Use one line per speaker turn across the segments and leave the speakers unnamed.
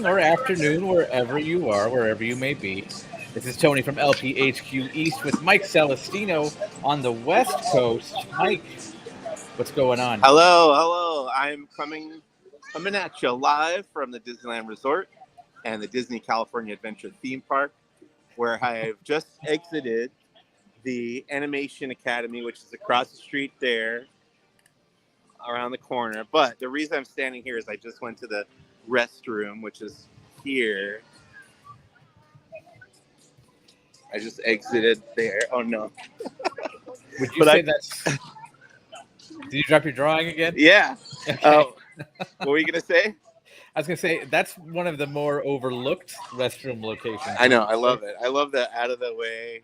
morning or afternoon, wherever you are, wherever you may be. This is Tony from LPHQ East with Mike Celestino on the West Coast. Mike, what's going on?
Hello. I'm coming at you live from the Disneyland Resort and the Disney California Adventure theme park, where I've just exited the Animation Academy, which is across the street there, around the corner. But the reason I'm standing here is I just went to the restroom, which is here. I just exited there. Oh no!
Would you say that's? Did you drop your drawing again?
Yeah.
Okay.
What were you gonna say?
I was gonna say that's one of the more overlooked restroom locations.
I know. I love it. I love the out of the way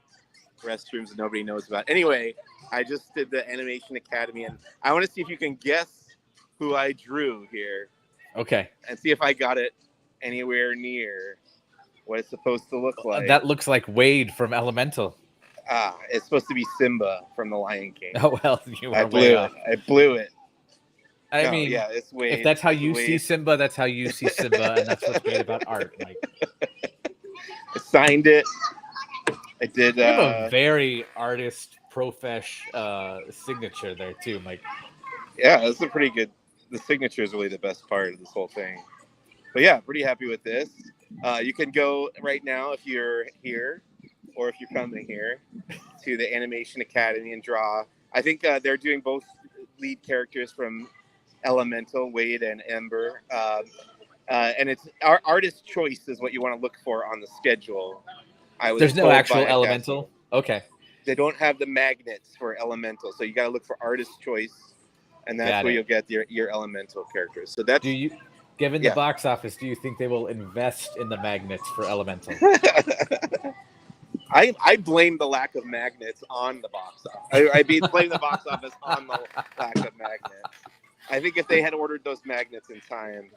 restrooms that nobody knows about. Anyway, I just did the Animation Academy, and I want to see if you can guess who I drew here.
Okay.
And see if I got it anywhere near what it's supposed to look like.
That looks like Wade from Elemental.
It's supposed to be Simba from The Lion King.
Oh well, you are
I blew it.
I mean,
yeah, it's Wade.
If that's how you see Simba, that's how you see Simba, and that's what's great about art, Mike.
I signed it. I did.
You have a very artist profesh signature there too, Mike.
Yeah, that's a pretty good. The signature is really the best part of this whole thing. But yeah, pretty happy with this. You can go right now if you're here, or if you're coming here, to the Animation Academy and draw. I think they're doing both lead characters from Elemental, Wade and Ember. And it's our artist choice is what you want to look for on the schedule.
There's no actual Elemental? Okay.
They don't have the magnets for Elemental, so you got to look for artist choice, and that's where you'll get your Elemental characters. So that's
given the box office, do you think they will invest in the magnets for Elemental?
I blame the lack of magnets on the box office. I blame the box office on the lack of magnets. I think if they had ordered those magnets in time,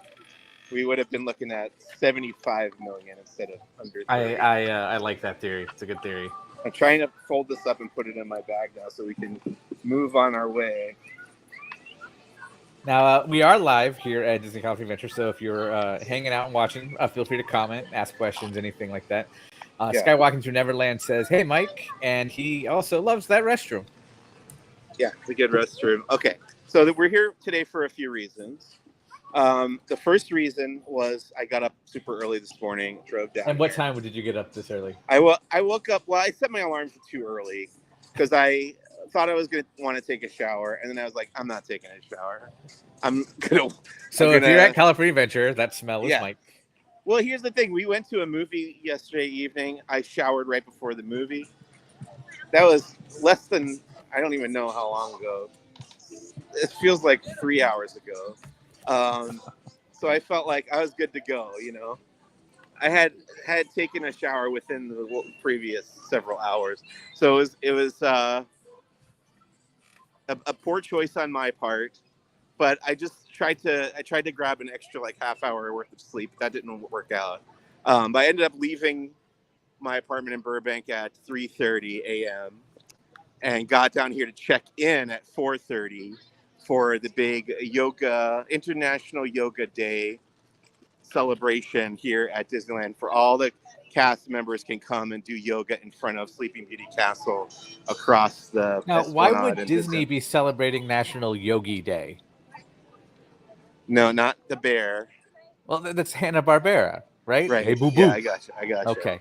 we would have been looking at 75 million instead of 130.
I like that theory. It's a good theory.
I'm trying to fold this up and put it in my bag now so we can move on our way.
Now, we are live here at Disney California Adventure, so if you're hanging out and watching, feel free to comment, ask questions, anything like that. Skywalking Through Neverland says, hey, Mike, and he also loves that restroom.
Yeah, it's a good restroom. Okay, so we're here today for a few reasons. The first reason was I got up super early this morning, drove down.
And what time did you get up this early?
I woke up, I set my alarm for too early because I thought I was going to want to take a shower. And then I was like, I'm not taking a shower. If
you're at California Adventure, that smell is Mike.
Well, here's the thing. We went to a movie yesterday evening. I showered right before the movie. That was less than, I don't even know how long ago. It feels like 3 hours ago. So I felt like I was good to go, you know. I had taken a shower within the previous several hours. So it was a poor choice on my part, but I tried to grab an extra half hour worth of sleep. That didn't work out. But I ended up leaving my apartment in Burbank at 3:30 a.m. and got down here to check in at 4:30 for the big International Yoga Day celebration here at Disneyland, for all the cast members can come and do yoga in front of Sleeping Beauty Castle across the.
Now, why would Disney be celebrating National Yogi Day?
No, not the bear.
Well, that's Hanna-Barbera, right?
Right.
Hey, boo boo.
Yeah, I got you.
Okay.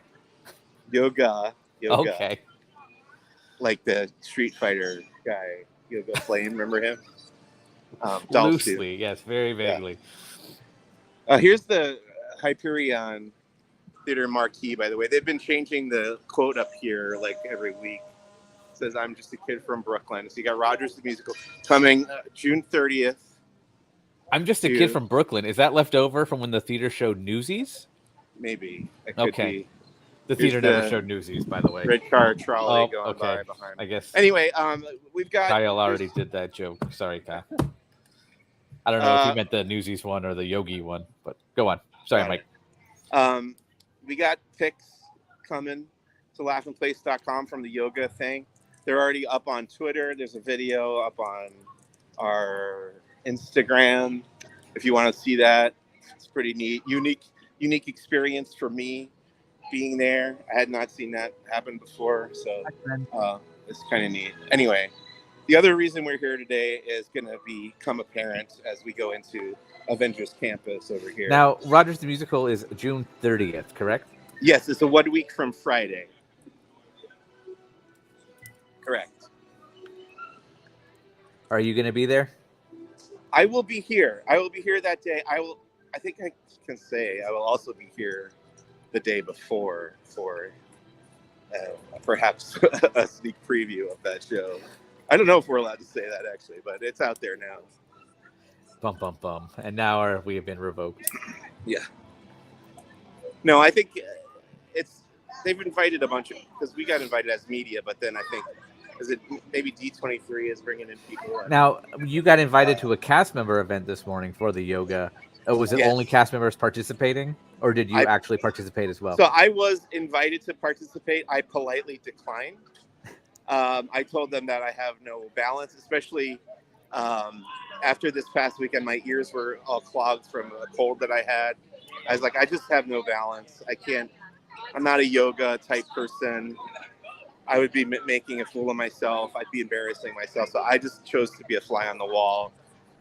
Yoga.
Okay.
Like the Street Fighter guy, Yoga Flame. Remember him?
Loosely, yes, very vaguely.
Yeah. Here's the Hyperion Theater marquee, by the way. They've been changing the quote up here every week. It says, I'm just a kid from Brooklyn. So you got Rogers the Musical coming June 30th.
I'm just a kid from Brooklyn. Is that left over from when the theater showed Newsies?
Maybe.
Okay. The theater never showed Newsies, by the way.
Red car trolley going by behind.
I guess.
Anyway, we've got.
Kyle already did that joke. Sorry, Kyle. I don't know if you meant the Newsies one or the Yogi one, but go on. Sorry, Mike.
We got pics coming to laughingplace.com from the yoga thing. They're already up on Twitter. There's a video up on our Instagram if you want to see that. It's pretty neat. Unique unique experience for me being there. I had not seen that happen before, so it's kind of neat. Anyway, the other reason we're here today is going to become apparent as we go into Avengers Campus over here.
Now, Rogers the Musical is June 30th, correct?
Yes, it's a 1 week from Friday. Correct.
Are you going to be there?
I will be here. I will be here that day. I think I can say I will also be here the day before for perhaps a sneak preview of that show. I don't know if we're allowed to say that actually, but it's out there now.
Bum, bum, bum. And now we have been revoked.
Yeah. No, I think they've invited a bunch of, because we got invited as media, but then I think, is it maybe D23 is bringing in people?
Now, you got invited to a cast member event this morning for the yoga. Was it only cast members participating, or did you actually participate as well?
So I was invited to participate. I politely declined. I told them that I have no balance, especially after this past weekend. My ears were all clogged from a cold that I had. I was like, I just have no balance. I can't. I'm not a yoga type person. I would be making a fool of myself. I'd be embarrassing myself. So I just chose to be a fly on the wall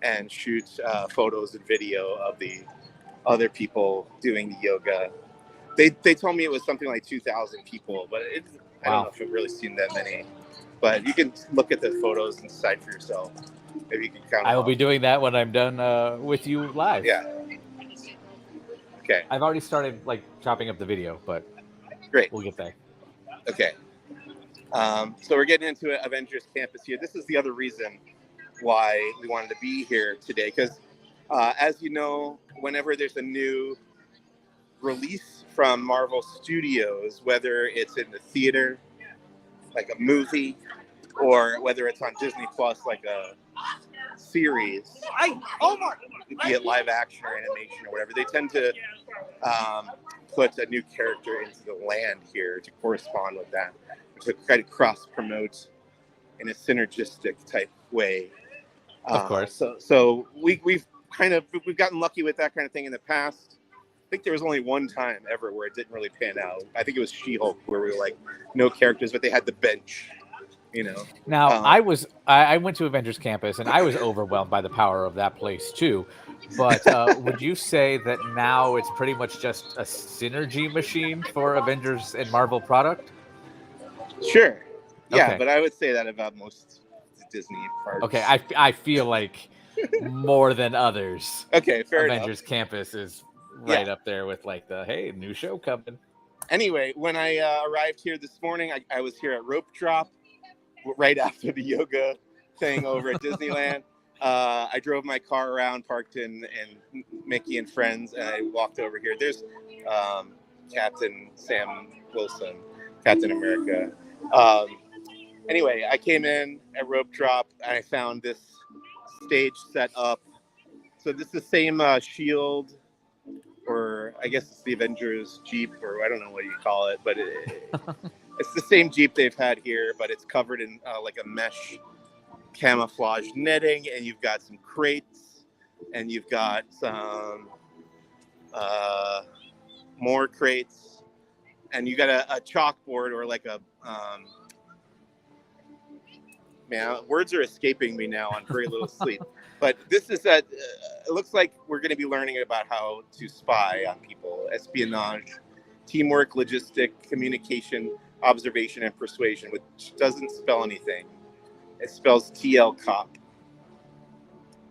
and shoot photos and video of the other people doing the yoga. They told me it was something like 2,000 people, but I don't know if it really seemed that many. But you can look at the photos and decide for yourself. Maybe you can count.
I will be doing that when I'm done with you live.
Yeah. Okay.
I've already started chopping up the video, but
great.
We'll get there.
Okay. So we're getting into Avengers Campus here. This is the other reason why we wanted to be here today, because as you know, whenever there's a new release from Marvel Studios, whether it's in the theater, like a movie, or whether it's on Disney Plus, like a series, be it live action or animation or whatever, they tend to put a new character into the land here to correspond with that, to kind of cross promote in a synergistic type way.
Of course.
So we've gotten lucky with that kind of thing in the past. I think there was only one time ever where it didn't really pan out. I think it was She-Hulk, where we were like, no characters, but they had the bench, you know.
Now, I went to Avengers Campus, and I was overwhelmed by the power of that place, too. But would you say that now it's pretty much just a synergy machine for Avengers and Marvel product?
Sure. Yeah,
okay.
But I would say that about most Disney parks.
Okay, I feel like more than others.
Okay, fair
Avengers
enough.
Campus is right up there with hey, new show coming.
Anyway, when I arrived here this morning, I was here at Rope Drop right after the yoga thing over at Disneyland. I drove my car around, parked in Mickey and Friends, and I walked over here. There's Captain Sam Wilson, Captain America. Anyway, I came in at Rope Drop, and I found this stage set up. So this is the same Shield, or I guess it's the Avengers Jeep, or I don't know what you call it, but it's the same Jeep they've had here, but it's covered in like a mesh camouflage netting, and you've got some crates, and you've got some more crates, and you got a chalkboard or like a man, words are escaping me now on very little sleep. But this is it looks like we're going to be learning about how to spy on people, espionage, teamwork, logistic, communication, observation, and persuasion, which doesn't spell anything. It spells TL Cop.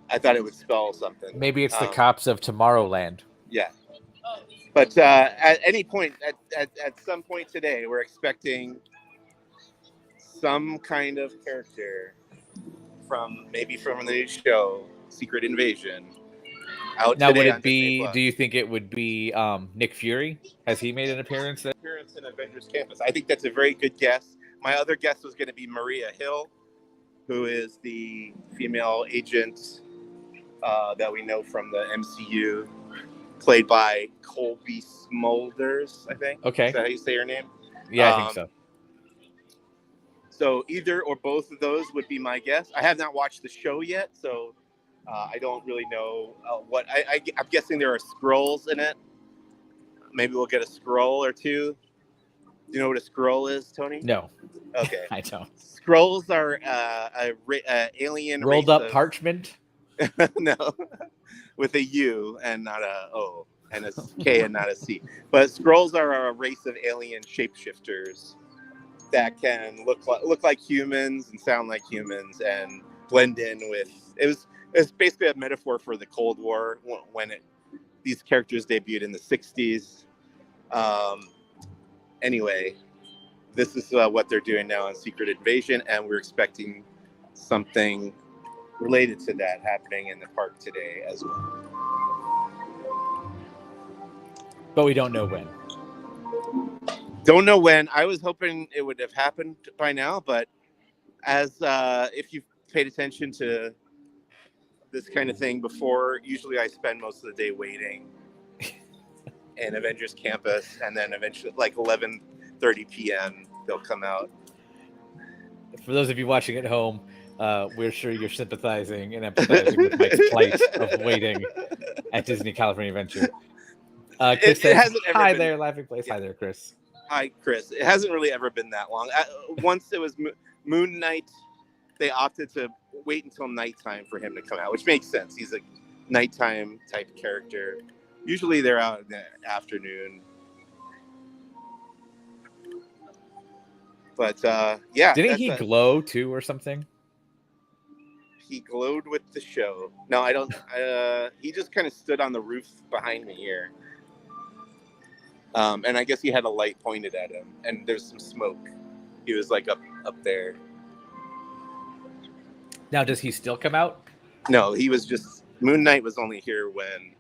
I thought it would spell something.
Maybe it's the cops of Tomorrowland.
Yeah. But at any point, at some point today, we're expecting some kind of character from the new show, Secret Invasion. Out
now,
today
would it be? Do you think it would be Nick Fury? Has he made an appearance?
Appearance in Avengers Campus. I think that's a very good guess. My other guess was going to be Maria Hill, who is the female agent that we know from the MCU, played by Colby Smulders, I think.
Okay.
Is that how you say her name?
Yeah, I think so.
So either or both of those would be my guess. I have not watched the show yet, so I don't really know what. I'm guessing there are scrolls in it, maybe we'll get a scroll or two. You know what a scroll is, Tony?
No,
Okay.
I don't.
Scrolls are alien
Rolled
race
up
of
parchment.
no, with a U and not a O, and a K and not a C. But scrolls are a race of alien shapeshifters that can look like humans and sound like humans and blend in with. It's basically a metaphor for the Cold War when these characters debuted in the '60s. Anyway, this is what they're doing now on Secret Invasion, and we're expecting something related to that happening in the park today as well.
But we don't know when.
Don't know when. I was hoping it would have happened by now, but as if you've paid attention to this kind of thing before, usually I spend most of the day waiting in Avengers Campus, and then eventually, like 11:30 p.m., they'll come out.
For those of you watching at home, we're sure you're sympathizing and empathizing with Mike's plight of waiting at Disney California Adventure. Chris says,
hasn't ever
hi
been,
there, laughing place.
Yeah.
Hi there, Chris.
Hi, Chris. It hasn't really ever been that long. Once it was Moon Knight, they opted to wait until nighttime for him to come out, which makes sense. He's a nighttime type character. Usually they're out in the afternoon. But yeah.
Didn't he glow too or something?
He glowed with the show. No, I don't. He just kind of stood on the roof behind me here. And I guess he had a light pointed at him, and there's some smoke. He was like up there.
Now, does he still come out?
No, he was just Moon Knight was only here when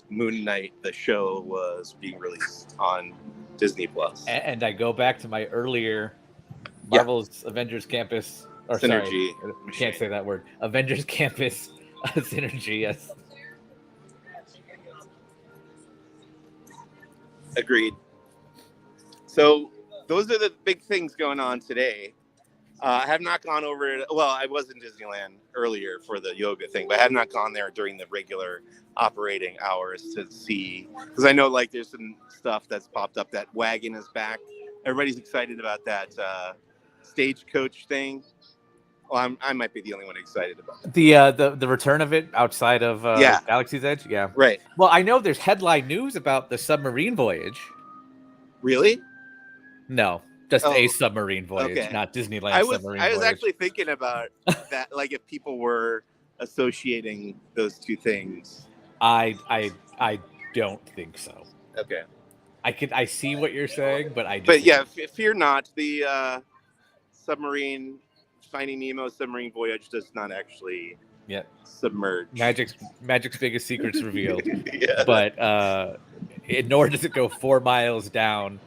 Moon Knight the show was being released on Disney Plus.
And I go back to my earlier Marvel's Avengers Campus or
synergy.
Sorry, can't say that word. Avengers Campus synergy. Yes.
Agreed. So those are the big things going on today. I have not gone over it. Well, I was in Disneyland earlier for the yoga thing, but I have not gone there during the regular operating hours to see, because I know like there's some stuff that's popped up. That wagon is back. Everybody's excited about that stagecoach thing. Well, I might be the only one excited about it.
The return of it outside of Galaxy's Edge. Yeah.
Right.
Well, I know there's headline news about the submarine voyage.
Really?
No, just a submarine voyage, not Disneyland submarine voyage.
I was actually thinking about that, like if people were associating those two things.
I don't think so.
Okay.
I see what you're saying, but I. But
yeah, fear not. The submarine Finding Nemo submarine voyage does not actually submerge.
Magic's biggest secrets revealed. But nor does it go 4 miles down.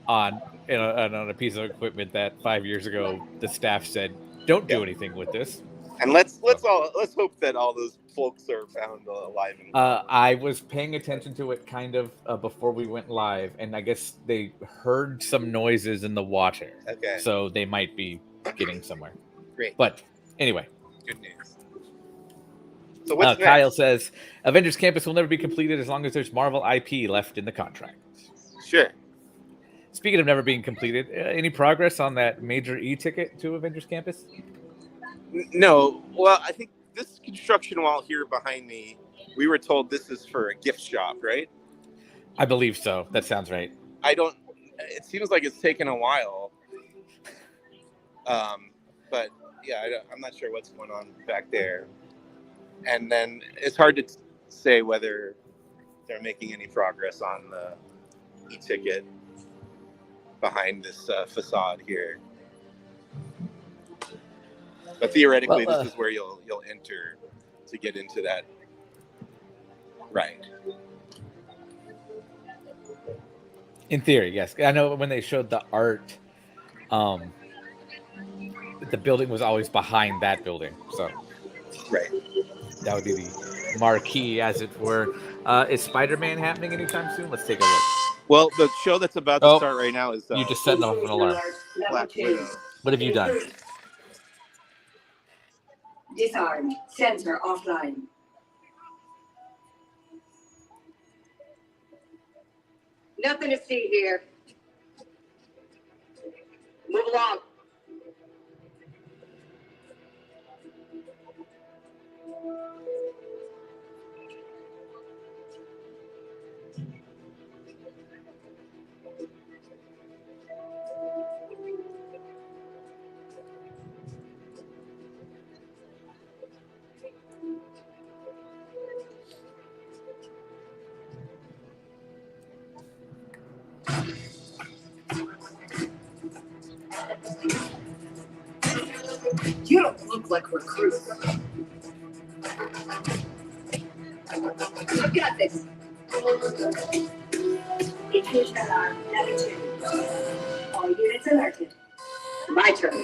On a piece of equipment that 5 years ago the staff said don't do anything with this.
And let's hope that all those folks are found alive and well.
I was paying attention to it kind of before we went live, and I guess they heard some noises in the water.
Okay.
So they might be getting somewhere.
Great.
But anyway.
Good news. So what's
Kyle says Avengers Campus will never be completed as long as there's Marvel IP left in the contract.
Sure.
Speaking of never being completed, any progress on that major e-ticket to Avengers Campus?
No. Well, I think this construction wall here behind me, we were told this is for a gift shop, right?
I believe so. That sounds right.
It seems like it's taken a while. But yeah, I'm not sure what's going on back there. And then it's hard to say whether they're making any progress on the e-ticket behind this facade here. But theoretically, this is where you'll enter to get into that ride.
In theory, yes. I know when they showed the art, the building was always behind that building. So,
right.
That would be the marquee, as it were. Is Spider-Man happening anytime soon? Let's take a look.
Well, the show that's about to start right now is...
you just set off an alarm.
Black Widow.
What have you done?
Disarmed. Sensor offline. Nothing to see here. Move along. You don't look like recruits. I've got this. Ignition alarm number 2. All units alerted. My turn.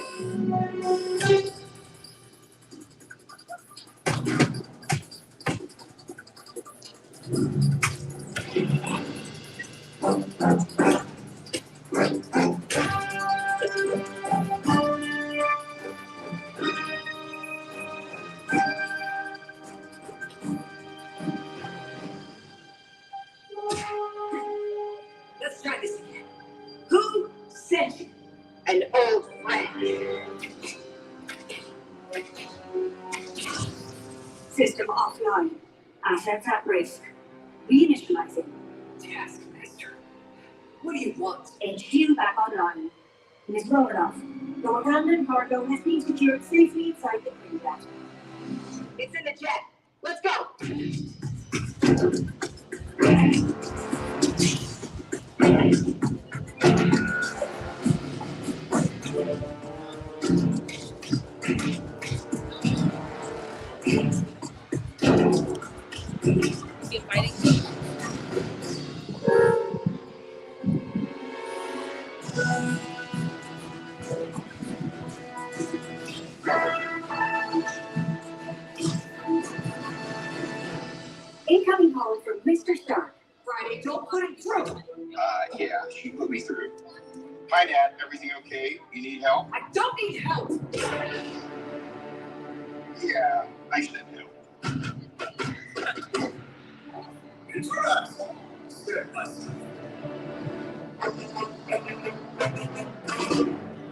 Let's try this again. Who sent you? An old friend. System offline. Assets at risk. Reinitializing. Taskmaster. What do you want? HQ back online. Ms. Romanoff, the Wakandan cargo has been secured safely inside the crew battery. It's in the jet. Let's go.
Keep fighting.
Incoming call from Mr. Stark. Friday, don't put it through.
Yeah, she put me through. Hi, Dad. Everything okay? You need help?
I don't need help.
Yeah, I said help.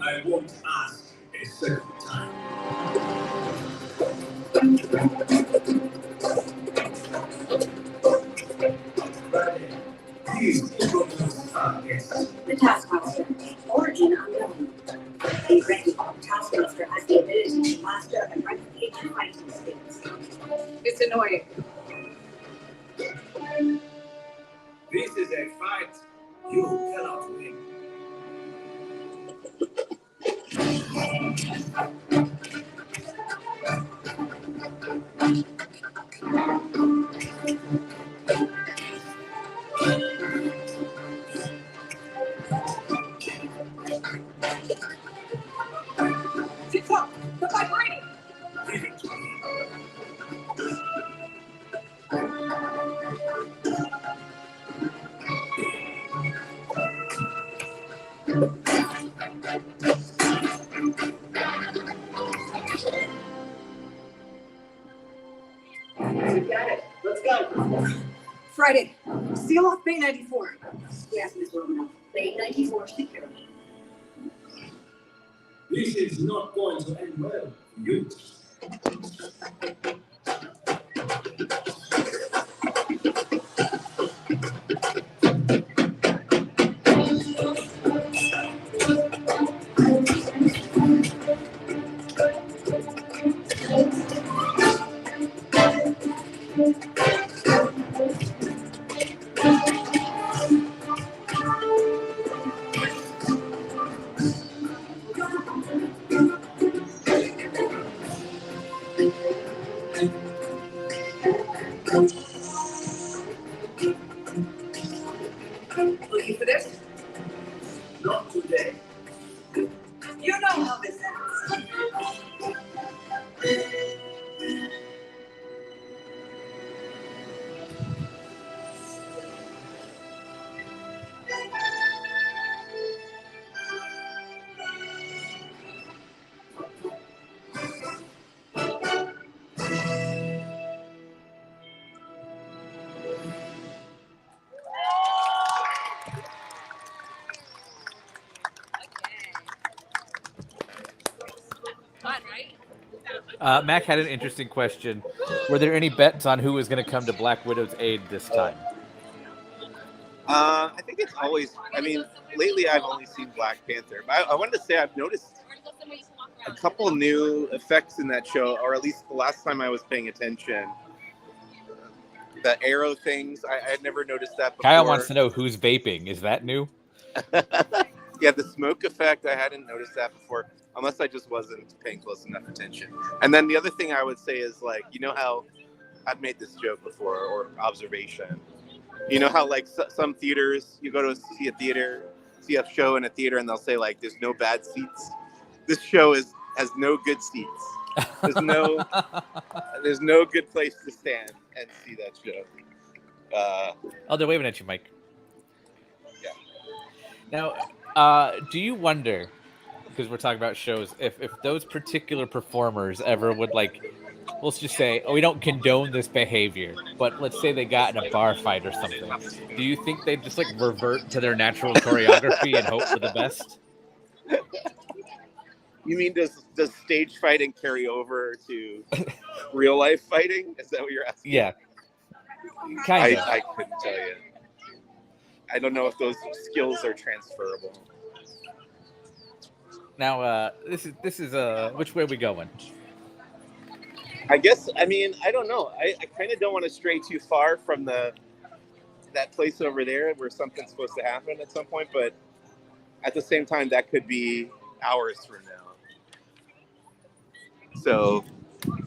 I won't ask a second time. Please introduce our guest.
The Taskmaster. Origin unknown. Be ready. Taskmaster has the ability to master and replicate your fighting skills. It's annoying.
This is a fight you cannot win.
It's up. The vibrating.
Give it to me.
We got it. Let's go.
Friday, seal off Bay 94.
Yes, Ms. Romanoff. Bay 94 secure.
This is not going to end well for you.
Looking for this?
Not today.
You know how this ends.
Mac had an interesting question. Were there any bets on who was going to come to Black Widow's aid this time?
I think it's always. I mean, lately I've only seen Black Panther. But I wanted to say I've noticed a couple new effects in that show, or at least the last time I was paying attention. The arrow things, I had never noticed that before.
Kyle wants to know who's vaping. Is that new?
Yeah, the smoke effect, I hadn't noticed that before, unless I just wasn't paying close enough attention. And then the other thing I would say is, like, you know how I've made this joke before, or observation. You know how, like, some theaters, you go to see a show in a theater, and they'll say, like, there's no bad seats. This show has no good seats. There's no good place to stand and see that show.
Oh, they're waving at you, Mike.
Yeah.
Now, do you wonder, because we're talking about shows, if those particular performers ever would, like, let's just say, we don't condone this behavior, but let's say they got in a bar fight or something. Do you think they'd just, like, revert to their natural choreography and hope for the best?
You mean does stage fighting carry over to real life fighting? Is that what you're asking?
Yeah. Kind of.
I couldn't tell you. I don't know if those skills are transferable.
Now, this is which way are we going?
I guess, I mean, I don't know. I kind of don't want to stray too far from that place over there where something's supposed to happen at some point, but at the same time, that could be hours from now. So,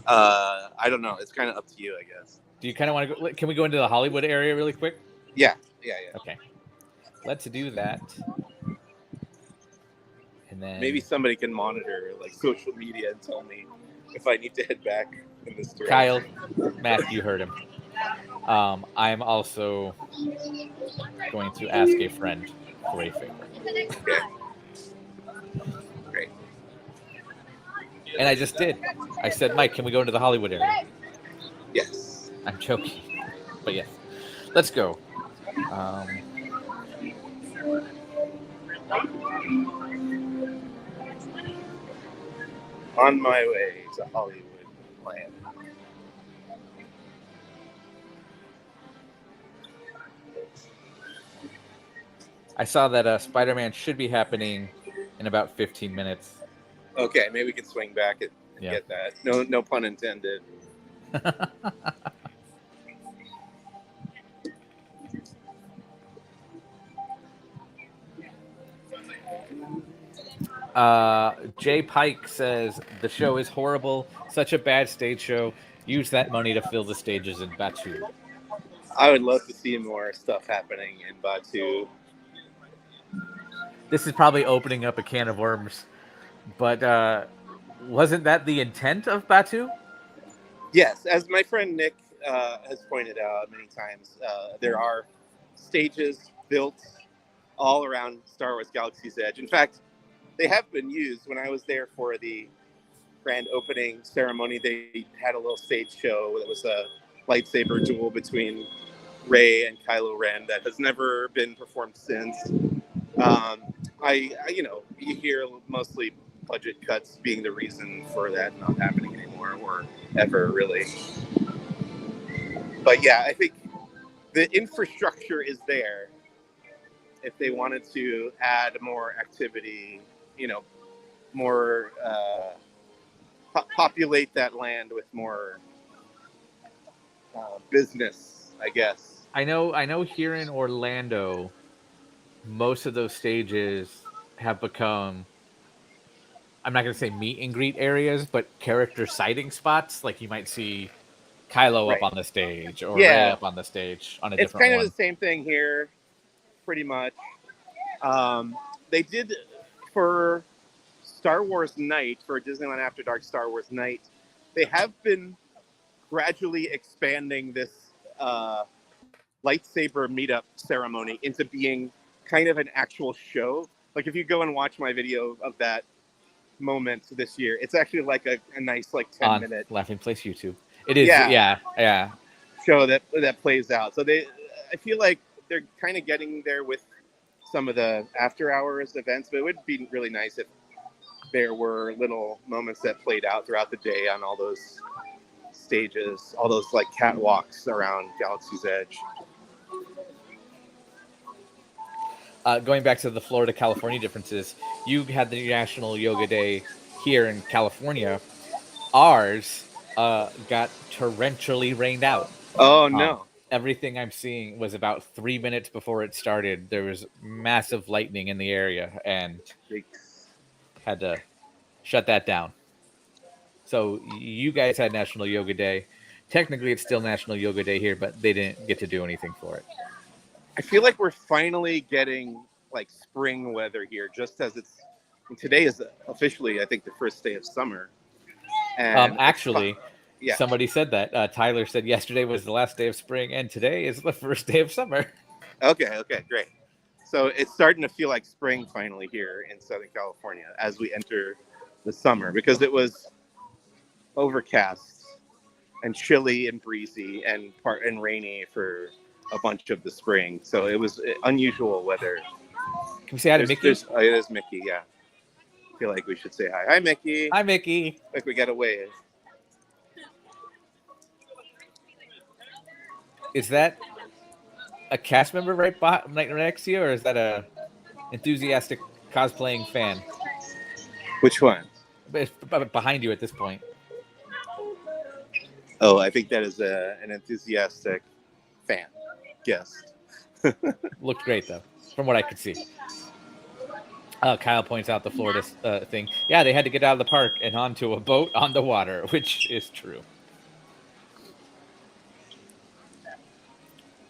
I don't know. It's kind of up to you, I guess.
Do you kind of want to go? Can we go into the Hollywood area really quick?
Yeah.
Okay. Let's do that. And then
Maybe somebody can monitor, like, social media and tell me if I need to head back in this direction.
Kyle, Matt, you heard him. I'm also going to ask a friend for a favor.
Okay. Great.
And I just did. I said, Mike, can we go into the Hollywood area?
Yes.
I'm joking. But yes. Let's go.
On my way to Hollywood land.
I saw that Spider-Man should be happening in about 15 minutes.
Okay, maybe we can swing back and get that. No pun intended.
Jay Pike says the show is horrible. Such a bad stage show. Use that money to fill the stages in Batu.
I would love to see more stuff happening in Batu.
This is probably opening up a can of worms, but wasn't that the intent of Batu?
Yes, as my friend Nick has pointed out many times, there are stages built all around Star Wars Galaxy's Edge. In fact, they have been used. When I was there for the grand opening ceremony, they had a little stage show that was a lightsaber duel between Rey and Kylo Ren that has never been performed since. You hear mostly budget cuts being the reason for that not happening anymore, or ever really. But yeah, I think the infrastructure is there. If they wanted to add more activity, more populate that land with more business, I guess.
I know here in Orlando, most of those stages have become, I'm not going to say meet and greet areas, but character sighting spots. Like you might see Kylo up on the stage or Rey up on the stage on a different one.
It's kind of the same thing here, pretty much. They did for Star Wars Night, for Disneyland After Dark Star Wars Night, they have been gradually expanding this lightsaber meetup ceremony into being kind of an actual show. Like if you go and watch my video of that moment this year, it's actually like a nice 10-minute
Laughing Place YouTube. It is, yeah.
Show that plays out. So I feel like they're kind of getting there with some of the after hours events, but it would be really nice if there were little moments that played out throughout the day on all those stages, all those like catwalks around Galaxy's Edge.
Going back to the Florida California differences, you had the National Yoga Day here in California. Ours got torrentially rained out.
Oh no.
Everything I'm seeing was about 3 minutes before it started. There was massive lightning in the area and had to shut that down. So you guys had National Yoga Day. Technically, it's still National Yoga Day here, but they didn't get to do anything for it.
I feel like we're finally getting like spring weather here, just as today is officially, I think, the first day of summer. And
actually,
yeah.
Somebody said that. Tyler said yesterday was the last day of spring, and today is the first day of summer.
Okay, great. So it's starting to feel like spring finally here in Southern California as we enter the summer, because it was overcast and chilly and breezy and rainy for a bunch of the spring. So it was unusual weather.
Can we say hi to Mickey?
Oh, it is Mickey, yeah. I feel like we should say hi. Hi, Mickey.
Hi, Mickey.
Like we got a wave.
Is that a cast member right next to you, or is that a enthusiastic cosplaying fan?
Which one?
It's behind you at this point.
Oh, I think that is an enthusiastic fan guest.
Looked great, though, from what I could see. Kyle points out the Florida thing. Yeah, they had to get out of the park and onto a boat on the water, which is true.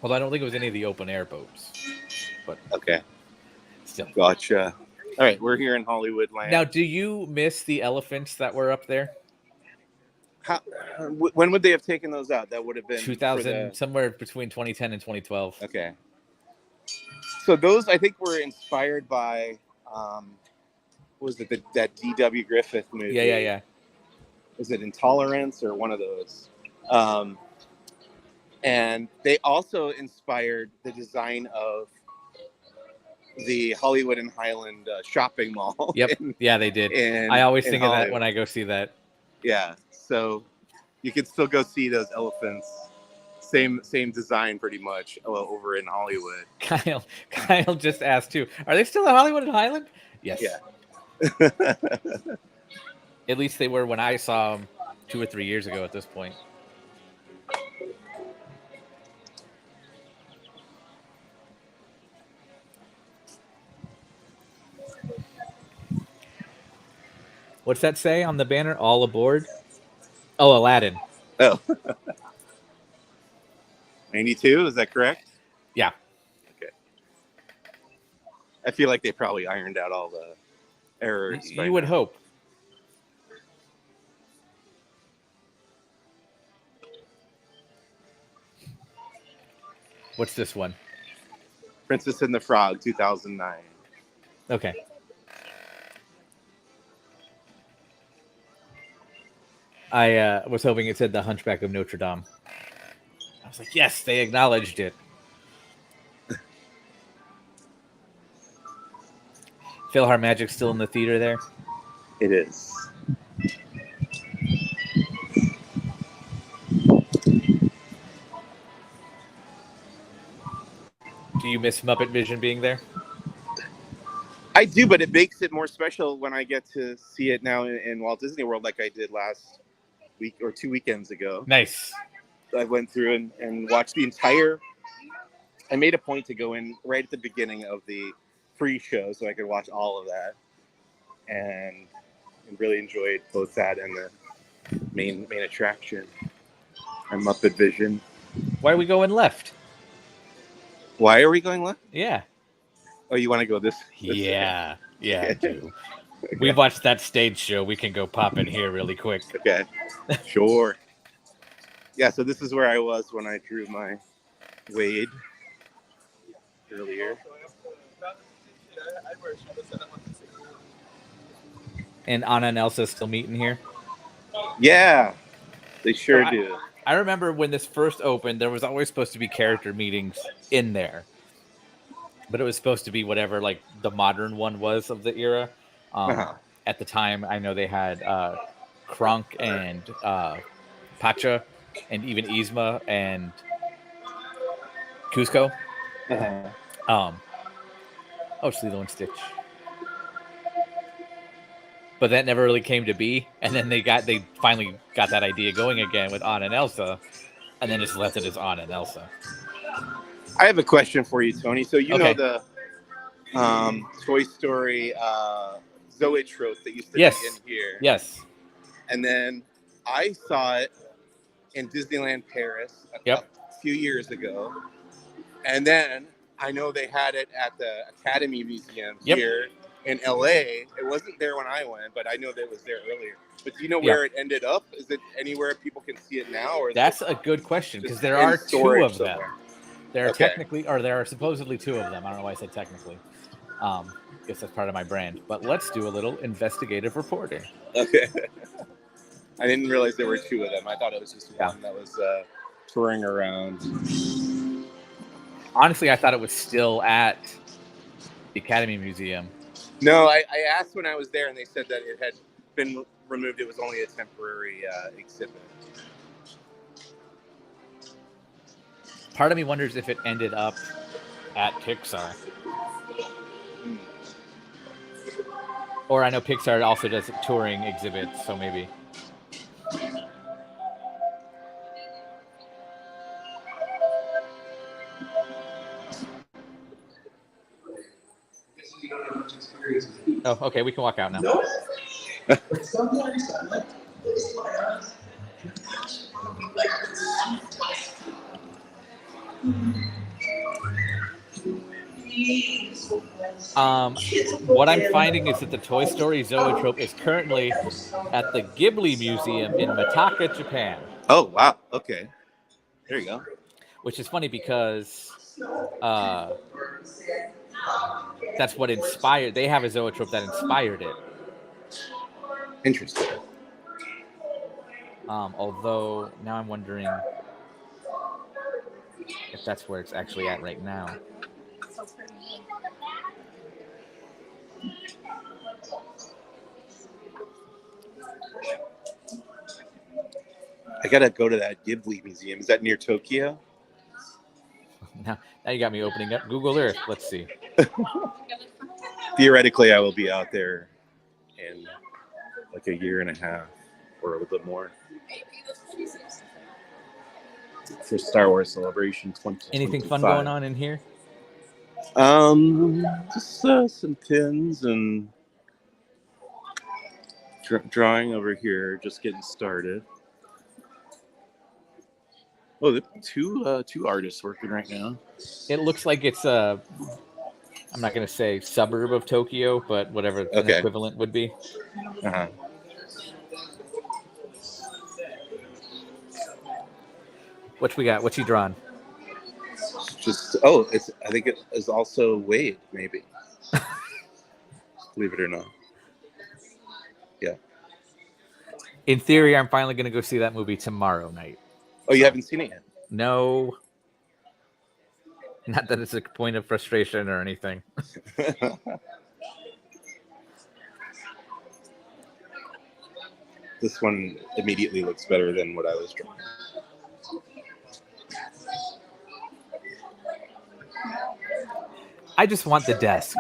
Although I don't think it was any of the open air boats. But
okay.
Still.
Gotcha. All right, we're here in Hollywood land.
Now, do you miss the elephants that were up there?
When would they have taken those out? That would have been
2000, somewhere between 2010 and 2012.
Okay. So those, I think, were inspired by, what was it, that D.W. Griffith movie?
Yeah.
Was it Intolerance or one of those? And they also inspired the design of the Hollywood and Highland shopping mall.
Yep. Yeah, they did. I always think of that when I go see that.
Yeah. So you can still go see those elephants. Same design pretty much over in Hollywood.
Kyle just asked too. Are they still at Hollywood and Highland? Yes.
Yeah.
At least they were when I saw them 2 or 3 years ago at this point. What's that say on the banner? All aboard? Oh, Aladdin.
Oh. 92, is that correct?
Yeah.
Okay. I feel like they probably ironed out all the errors.
You would hope. What's this one?
Princess and the Frog, 2009.
Okay. I was hoping it said the Hunchback of Notre Dame. I was like, yes, they acknowledged it. PhilharMagic's still in the theater there?
It is.
Do you miss Muppet Vision being there?
I do, but it makes it more special when I get to see it now in Walt Disney World like I did last week or 2 weekends ago.
Nice.
I went through and watched the entire... I made a point to go in right at the beginning of the pre-show so I could watch all of that. And really enjoyed both that and the main attraction. And Muppet Vision.
Why are we going left?
Why are we going left?
Yeah.
Oh, you want to go this
Yeah, I do. Okay. We watched that stage show. We can go pop in here really quick.
Okay, sure. Yeah, so this is where I was when I drew my Wade earlier.
And Anna and Elsa still meeting here?
Yeah, they sure do.
I remember when this first opened, there was always supposed to be character meetings in there. But it was supposed to be whatever like the modern one was of the era. at the time, I know they had Kronk and Pacha, and even Yzma and Cusco. Oh, it's Lilo and Stitch. But that never really came to be. And then they finally got that idea going again with Anna and Elsa, and then just left it as Anna and Elsa.
I have a question for you, Tony. So you know
Okay.
the Toy Story zoetrope that used to
Yes.
be in here.
Yes.
And then I saw it in Disneyland Paris a few years ago. And then I know they had it at the Academy Museum here in LA. It wasn't there when I went, but I know that it was there earlier. But do you know where it ended up? Is it anywhere people can see it now? Or
that's a good question, because there
in
are two
storage
of them.
somewhere?
There are
Okay.
there are supposedly two of them. I don't know why I said technically. Guess that's part of my brand. But let's do a little investigative reporting.
Okay. I didn't realize there were two of them. I thought it was just one that was touring around.
Honestly, I thought it was still at the Academy Museum.
No, I asked when I was there, and they said that it had been removed. It was only a temporary exhibit.
Part of me wonders if it ended up at Pixar. Or I know Pixar also does touring exhibits, so maybe. Oh, okay, we can walk out now. What I'm finding is that the Toy Story zoetrope is currently at the Ghibli Museum in Mitaka, Japan.
Oh, wow. Okay. There you go.
Which is funny because that's what inspired. They have a zoetrope that inspired it.
Interesting.
Although now I'm wondering if that's where it's actually at right now.
I gotta go to that Ghibli museum. Is that near Tokyo?
Now you got me opening up Google Earth. Let's see.
Theoretically, I will be out there in like a year and a half or a little bit more for Star Wars Celebration 2025.
Anything fun going on in here?
Just some pins and drawing over here. Just getting started. Oh, the two artists working right now.
It looks like it's a, I'm not going to say suburb of Tokyo, but whatever an equivalent would be.
Uh-huh.
What we got? What's he drawn?
Just I think it is also Wade, maybe. Believe it or not. Yeah.
In theory, I'm finally going to go see that movie tomorrow night.
Oh, you haven't seen it yet?
No. Not that it's a point of frustration or anything.
This one immediately looks better than what I was drawing.
I just want the desk.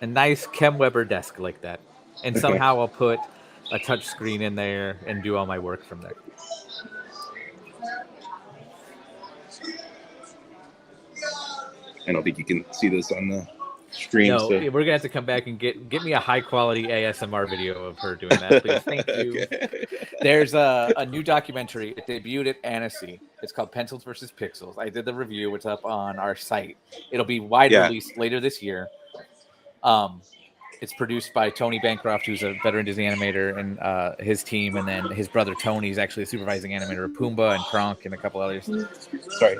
A nice Kem Weber desk like that. And somehow I'll put a touch screen in there and do all my work from there.
I don't think you can see this on the stream.
No,
so.
we're going to have to come back and get me a high-quality ASMR video of her doing that, please. Thank you.
Okay.
There's a new documentary. It debuted at Annecy. It's called Pencils vs. Pixels. I did the review. It's up on our site. It'll be wide released later this year. It's produced by Tony Bancroft, who's a veteran Disney animator, and his team, and then his brother Tony is actually a supervising animator of Pumbaa and Kronk and a couple others.
Sorry.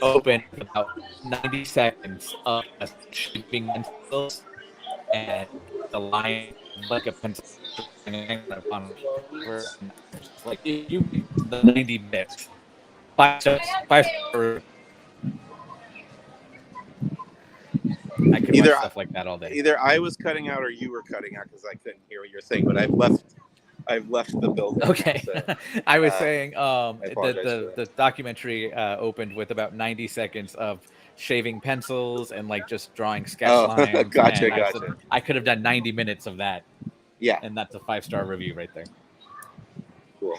Open about 90 seconds of shaping pencils, and the line like a pencil on like you the 90 bits. 5 stars. I could
Either
watch stuff like that all day.
Either I was cutting out or you were cutting out because I couldn't hear what you're saying. But I've left the building.
Okay,
So,
I was saying
apologize for that.
the documentary opened with about 90 seconds of shaving pencils and like just drawing sketch lines.
Gotcha,
and
gotcha.
I could have done 90 minutes of that.
Yeah,
and that's a 5-star review right there.
cool.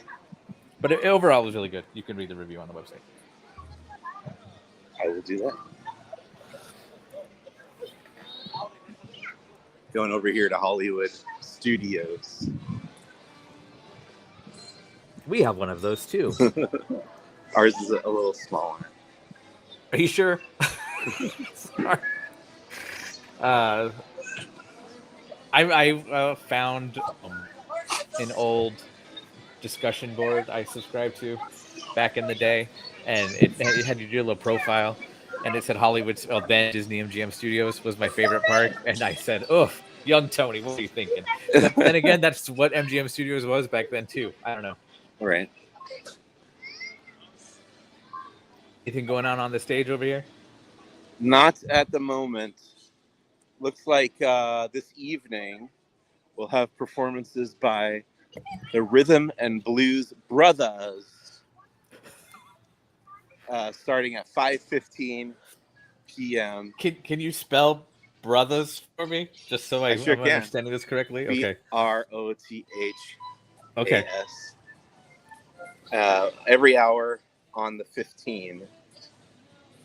But overall, it was really good. You can read the review on the website.
I will do that. Going over here to Hollywood Studios.
We have one of those too.
Ours is a little smaller.
Are you sure? I found an old discussion board I subscribed to back in the day, and it had you do a little profile, and it said Hollywood's then Disney MGM Studios was my favorite park, and I said, "Oh, young Tony, what are you thinking?" But then again, that's what MGM Studios was back then too. I don't know.
All right.
Anything going on the stage over here?
Not at the moment. Looks like this evening we'll have performances by the Rhythm and Blues Brothers, starting at 5:15 p.m.
Can you spell brothers for me, just so I'm
sure can.
understanding this correctly? Okay.
Brothas.
Okay.
Every hour on the 15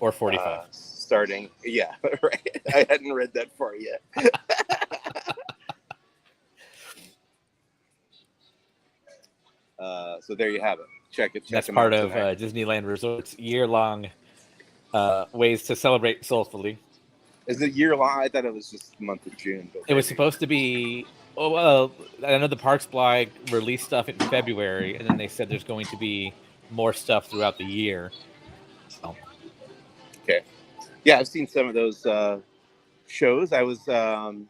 or 45.
Starting, yeah, right. I hadn't read that far yet. So there you have it. Check it.
That's part of Disneyland Resort's year-long ways to celebrate soulfully.
Is it year-long? I thought it was just the month of June. But
it was supposed to be. Oh well, I know the Parks blog released stuff in February, and then they said there's going to be more stuff throughout the year. So.
Okay. Yeah, I've seen some of those shows. I was in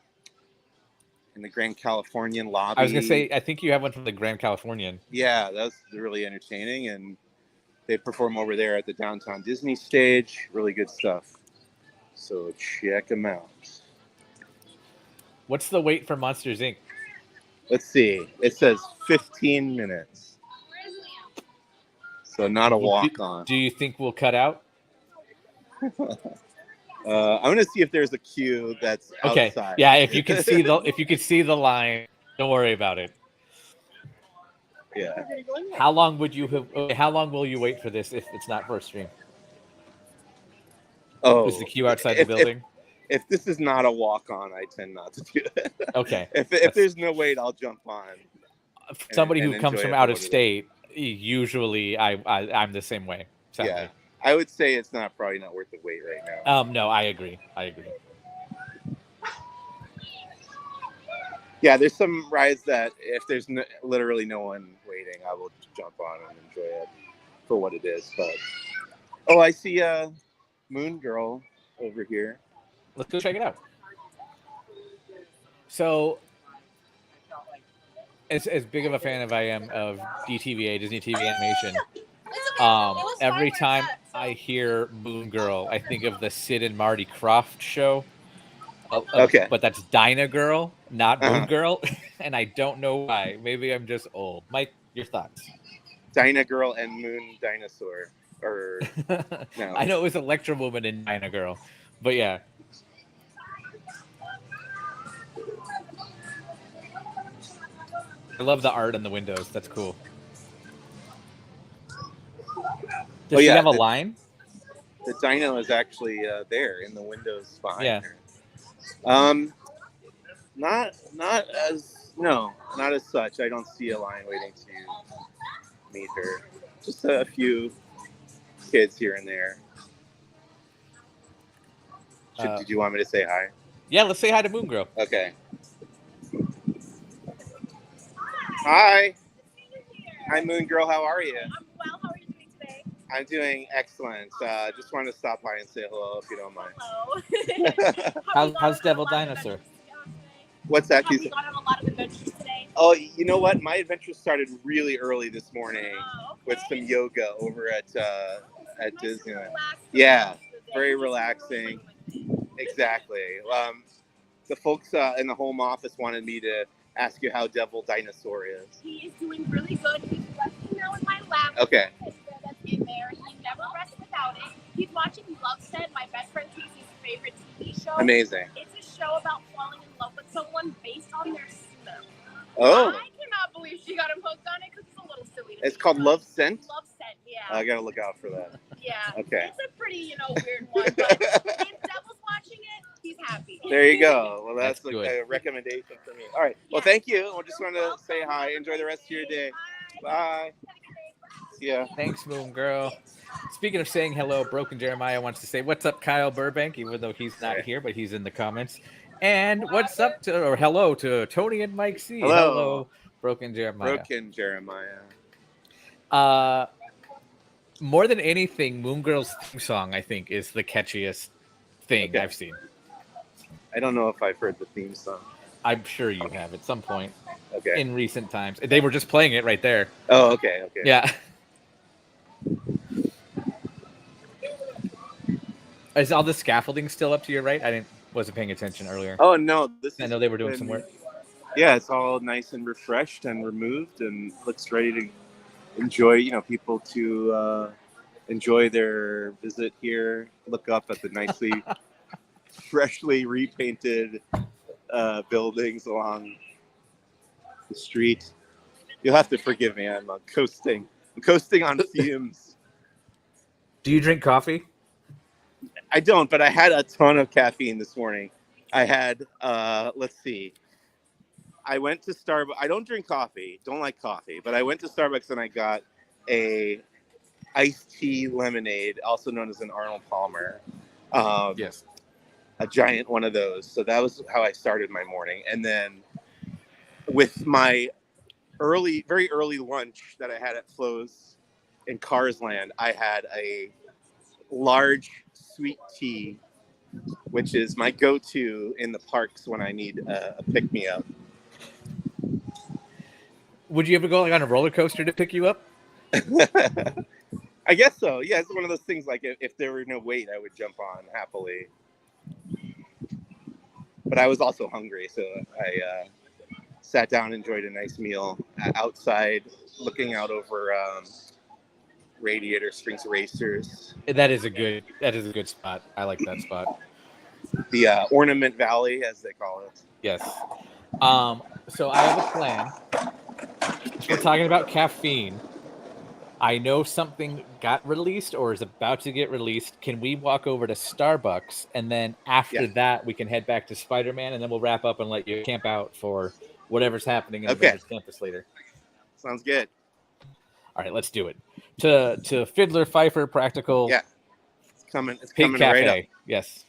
the Grand Californian lobby.
I was going to say, I think you have one from the Grand Californian.
Yeah, that was really entertaining. And they perform over there at the Downtown Disney stage. Really good stuff. So check them out.
What's the wait for Monsters, Inc.?
Let's see. It says 15 minutes. So not a walk-on.
Do you think we'll cut out?
I'm gonna see if there's a queue that's
okay.
Outside.
Yeah, if you can see the line, don't worry about it.
Yeah.
How long will you wait for this if it's not first stream?
Oh,
is the queue outside the building?
If this is not a walk-on, I tend not to do it.
Okay.
If there's no wait, I'll jump on.
Somebody who comes from out of state, usually I'm the same way. Sadly.
Yeah. I would say it's probably not worth the wait right now.
No, I agree.
Yeah, there's some rides that if there's literally no one waiting, I will jump on and enjoy it for what it is. But I see Moon Girl over here.
Let's go check it out. So, as big of a fan as I am of DTVA, Disney TV Animation, every time I hear Moon Girl, I think of the Sid and Marty Krofft show.
Okay.
But that's Dinah Girl, not Moon Girl. And I don't know why. Maybe I'm just old. Mike, your thoughts?
Dinah Girl and Moon Dinosaur. Or no.
I know it was Electra Woman and Dinah Girl. But yeah. I love the art on the windows. That's cool. Does she have a line?
The dino is actually there in the windows behind her. Not as such. I don't see a line waiting to meet her. Just a few kids here and there. Did you want me to say hi?
Yeah, let's say hi to Moon Girl.
Okay. Hi. Hi, Moon Girl. How are you?
I'm well. How are you doing today?
I'm doing excellent. Just wanted to stop by and say hello if you don't mind.
Hello.
How's Devil Dinosaur?
What's that?
Have you gone on a lot of adventures today?
Oh, you know what? My adventure started really early this morning with some yoga over at Disneyland. Yeah, very relaxing. Exactly. The folks in the home office wanted me to ask you how Devil Dinosaur is.
He is doing really good. He's resting now in my lap.
Okay.
That's in there. He never rests without it. He's watching Love Set, my best friend Casey's favorite TV show.
Amazing.
It's a show about falling in love with someone based on their smell.
Oh.
I cannot believe she got him hooked on it because it's a little silly.
It's called Love Scent?
Love Scent, yeah.
I gotta look out for that.
Yeah.
Okay.
It's a pretty, weird one, but if Devil's watching it, he's happy.
There you go. Well, that's
good.
a recommendation for me. All right. Well, thank you. I just wanted to say hi. Enjoy the rest of your day. Bye. See ya.
Thanks, Moon Girl. Speaking of saying hello, Broken Jeremiah wants to say, what's up, Kyle Burbank? Even though he's not here, but he's in the comments. And what's up or hello to Tony and Mike C.
Hello.
Broken Jeremiah.
Broken Jeremiah.
More than anything, Moon Girl's theme song, I think, is the catchiest thing I've seen.
I don't know if I've heard the theme song.
I'm sure you have at some point
Okay.
in recent times. They were just playing it right there.
Oh, okay.
Yeah. Is all the scaffolding still up to your right? Wasn't paying attention earlier.
Oh, no.
I know they were doing some work.
Yeah, it's all nice and refreshed and removed and looks ready to enjoy, people to enjoy their visit here, look up at the nicely, freshly repainted buildings along the street. You'll have to forgive me. I'm coasting. I'm coasting on fumes.
Do you drink coffee?
I don't, but I had a ton of caffeine this morning. I had, let's see. I went to Starbucks. I don't drink coffee. Don't like coffee. But I went to Starbucks and I got a iced tea lemonade, also known as an Arnold Palmer.
Yes.
A giant one of those. So that was how I started my morning. And then with my very early lunch that I had at Flo's in Carsland, I had a large sweet tea, which is my go-to in the parks when I need a pick-me-up.
Would you ever go on a roller coaster to pick you up?
I guess so. Yeah, it's one of those things like if there were no wait, I would jump on happily. But I was also hungry, so I sat down, enjoyed a nice meal outside, looking out over Radiator Springs Racers.
That is a good spot. I like that spot.
The Ornament Valley, as they call it.
Yes. So I have a plan. We're talking about caffeine. I know something got released or is about to get released. Can we walk over to Starbucks and then after that we can head back to Spider-Man and then we'll wrap up and let you camp out for whatever's happening in Avengers Campus later.
Sounds good.
All right, let's do it. To Fiddler Pfeiffer Practical.
Yeah. It's coming
Cafe.
right up.
Yes.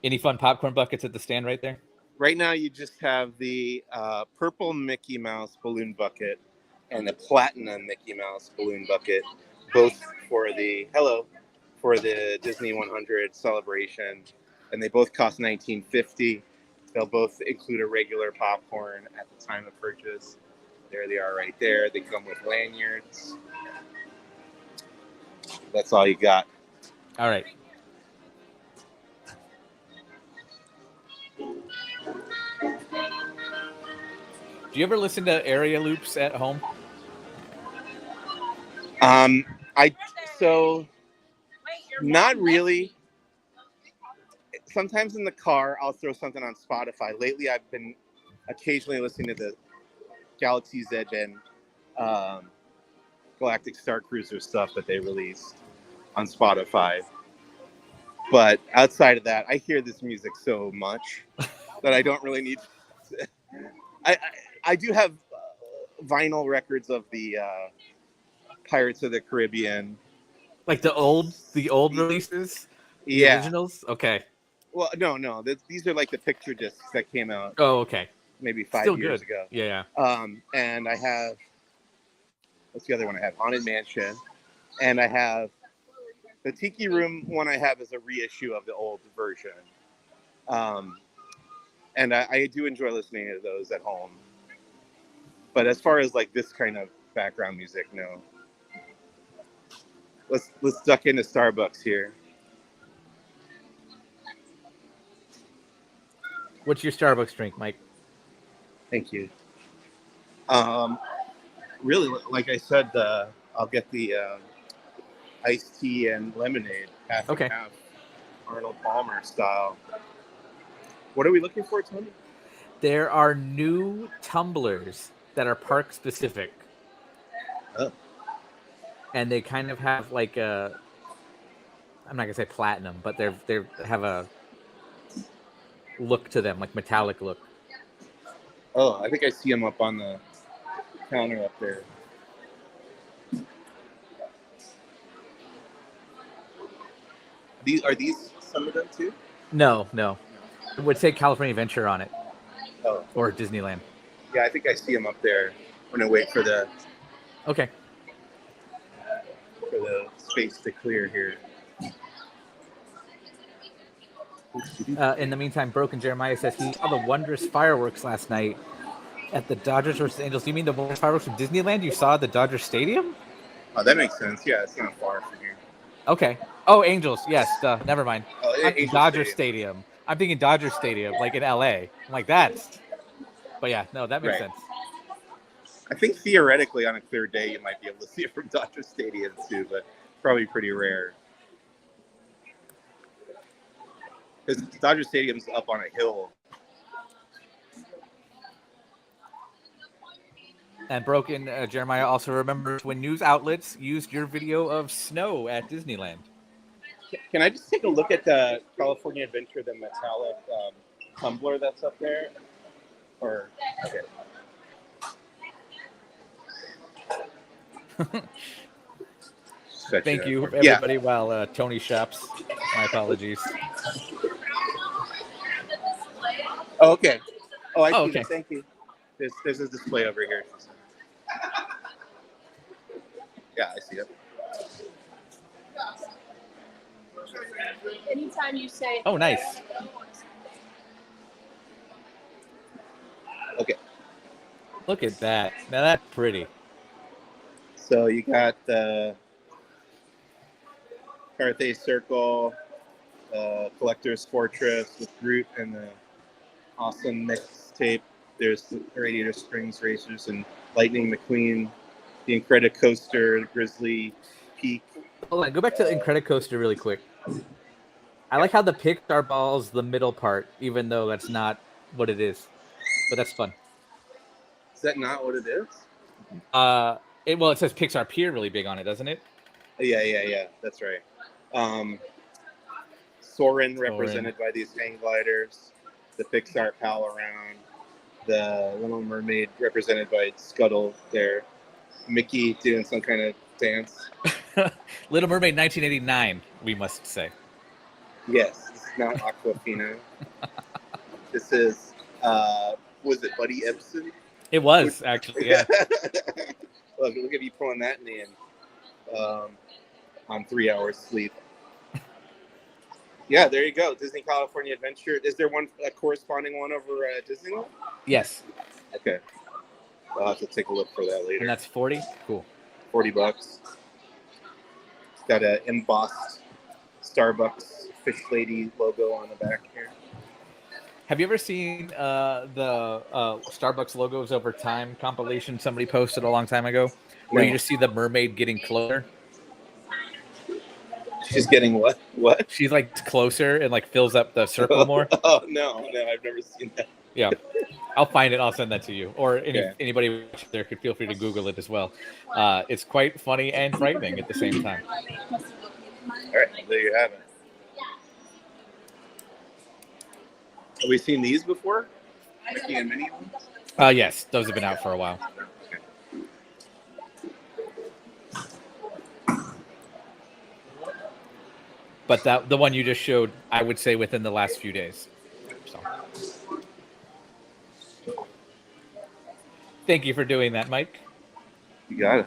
Any fun popcorn buckets at the stand right there?
Right now, you just have the purple Mickey Mouse balloon bucket and the platinum Mickey Mouse balloon bucket, both for the Disney 100 celebration, and they both cost $19.50. They'll both include a regular popcorn at the time of purchase. There they are, right there. They come with lanyards. That's all you got.
All right. Do you ever listen to area loops at home?
Not really. Sometimes in the car, I'll throw something on Spotify. Lately, I've been occasionally listening to the Galaxy's Edge and Galactic Star Cruiser stuff that they released on Spotify. But outside of that, I hear this music so much that I don't really need. I do have vinyl records of the Pirates of the Caribbean,
like the old releases, the originals. Okay.
Well, no, these are like the picture discs that came out.
Oh, okay.
Maybe 5 years ago.
Yeah.
And I have, what's the other one I have? Haunted Mansion, and I have the Tiki Room one. I have is a reissue of the old version. And I do enjoy listening to those at home. But as far as like this kind of background music, no. Let's duck into Starbucks here.
What's your Starbucks drink, Mike?
Thank you. Really, like I said, I'll get the iced tea and lemonade, half
Okay.
and half, Arnold Palmer style. What are we looking for, Tony?
There are new tumblers that are park specific.
Oh.
And they kind of have like a, I'm not gonna say platinum, but they have a look to them, like metallic look.
Oh, I think I see them up on the counter up there. Are these some of them too?
No. It would say California Adventure on it.
Oh.
Or Disneyland.
Yeah, I think I see them up there when I wait for the space to clear here.
In the meantime, Broken Jeremiah says he saw the wondrous fireworks last night at the Dodgers versus Angels. You mean the wondrous fireworks from Disneyland you saw at the Dodger Stadium?
Oh, that makes sense. Yeah, it's not far from here.
Okay. Oh, Angels. Yes. Never mind.
Angels
Dodger Stadium. I'm thinking Dodger Stadium, like in LA. I'm like, that's. But yeah, no, that makes sense.
I think theoretically on a clear day you might be able to see it from Dodger Stadium too, but probably pretty rare. Because Dodger Stadium's up on a hill.
And Broken Jeremiah also remembers when news outlets used your video of snow at Disneyland.
Can I just take a look at the California Adventure, the metallic tumbler that's up there? Or okay.
Thank you, everybody. Yeah. While Tony shops, my apologies.
Oh, okay. Oh, I see.
Okay.
Thank you. There's a display over here. Yeah, I see it.
Anytime you say.
Oh, nice.
Okay.
Look at that. Now that's pretty.
So you got the Carthay Circle, Collector's Fortress with Groot and the awesome mixtape. There's the Radiator Springs Racers and Lightning McQueen, the Incredicoaster, the Grizzly Peak.
Hold on, go back to the Incredicoaster really quick. I like how the Pixar ball's the middle part, even though that's not what it is. But that's fun.
Is that not what it is?
It says Pixar Pier really big on it, doesn't it?
Yeah. That's right. Soarin' represented by these hang gliders. The Pixar Pal around. The Little Mermaid represented by Scuttle there. Mickey doing some kind of dance.
Little Mermaid 1989, we must say.
Yes, this is not Aquafina. This is, was it Buddy Ebsen?
It was, actually, yeah.
Look at you pulling that name on 3 hours sleep. Yeah, there you go. Disney California Adventure. Is there a corresponding one over at Disneyland?
Yes.
Okay. I'll have to take a look for that later.
And that's 40? Cool.
$40. It's got an embossed Starbucks fish lady logo on the back here.
Have you ever seen the Starbucks logos over time compilation somebody posted a long time ago? Where you just see the mermaid getting closer?
She's getting what? What?
She's like closer and like fills up the circle more.
Oh, no, I've never seen that.
Yeah. I'll find it. I'll send that to you. Or anybody there could feel free to Google it as well. It's quite funny and frightening at the same time.
All right, there you have it. Have we seen these before? Mickey and Minnie ones?
Yes, those have been out for a while. But the one you just showed, I would say within the last few days. So. Thank you for doing that, Mike.
You got it.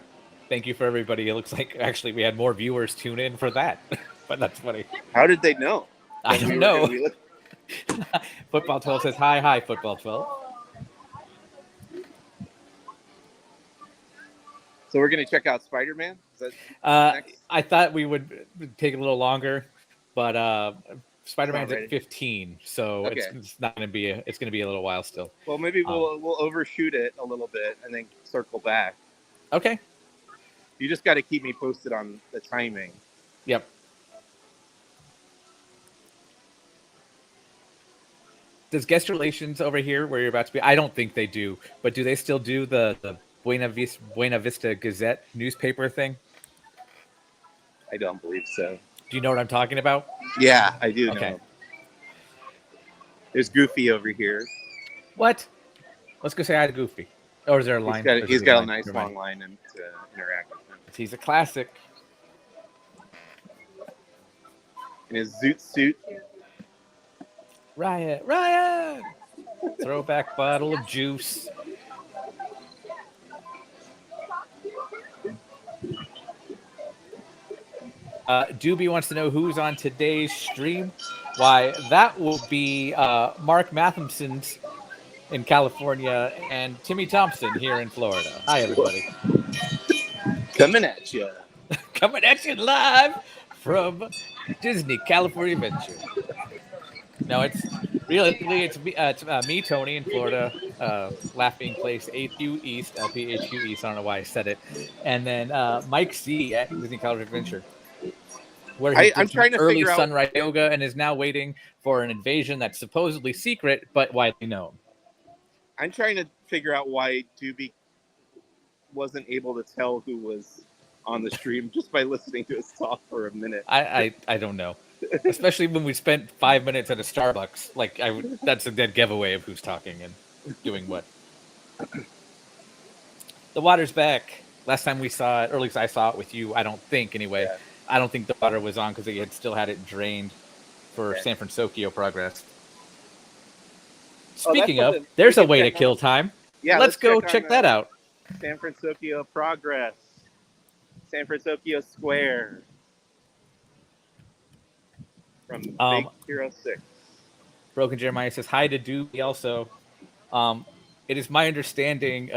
Thank you for everybody. It looks like actually we had more viewers tune in for that. But that's funny.
How did they know?
I don't know. Football 12 says, hi, Football 12.
So we're gonna check out Spider-Man. Is that next?
I thought we would take a little longer, but Spider-Man's
ready.
at 15, so
Okay.
it's not going to be it's going to be a little while still.
Well, maybe we'll overshoot it a little bit and then circle back.
Okay.
You just got to keep me posted on the timing.
Yep. Does guest relations over here where you're about to be? I don't think they do, but do they still do the Buena Vista Gazette newspaper thing?
I don't believe so.
Do you know what I'm talking about?
Yeah, I do
Okay.
know. There's Goofy over here.
What? Let's go say hi to Goofy. Or is there a line?
He's got a nice long line to interact with him.
He's a classic.
In his zoot suit.
Riot! Riot! Throwback bottle of juice. Doobie wants to know who's on today's stream. Why, that will be Mark Matheson's in California and Timmy Thompson here in Florida. Hi, everybody.
Coming at you.
Coming at you live from Disney California Adventure. No, it's realistically it's me, Tony, in Florida, Laughing Place, AQ East, LPHQ East. I don't know why I said it, and then Mike C at Disney California Adventure, where
I'm trying to
early
figure out
sunrise yoga and is now waiting for an invasion that's supposedly secret but widely known.
I'm trying to figure out why Doobie wasn't able to tell who was on the stream just by listening to us talk for a minute.
I don't know. Especially when we spent 5 minutes at a Starbucks. Like, that's a dead giveaway of who's talking and doing what. The water's back. Last time we saw it, or at least I saw it with you, I don't think anyway.
Yeah.
I don't think the water was on because they had still had it drained for San Francisco progress. Speaking of, there's a way to kill time.
Yeah,
let's go check that out.
San Francisco progress. San Francisco Square. From Big Hero 6.
Broken Jeremiah says hi to Doobie also. It is my understanding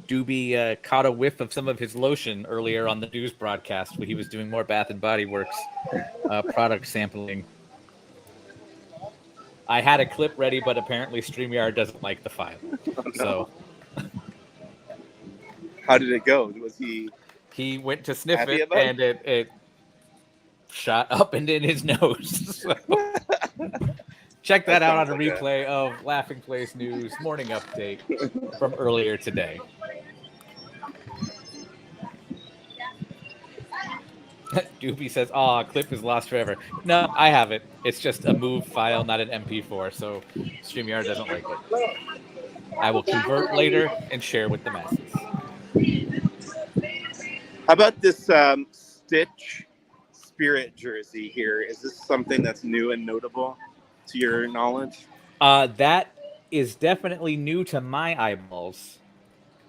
Doobie caught a whiff of some of his lotion earlier on the news broadcast when he was doing more Bath and Body Works product sampling. I had a clip ready, but apparently StreamYard doesn't like the file.
Oh, no.
So
how did it go? Was
he went to sniff
happy
it
about
and it shot up and in his nose. So, check that out on a replay of Laughing Place News morning update from earlier today. Doobie says, clip is lost forever. No, I have it. It's just a MOV file, not an MP4, so StreamYard doesn't like it. I will convert later and share with the masses.
How about this Stitch Spirit jersey here? Is this something that's new and notable to your knowledge?
That is definitely new to my eyeballs.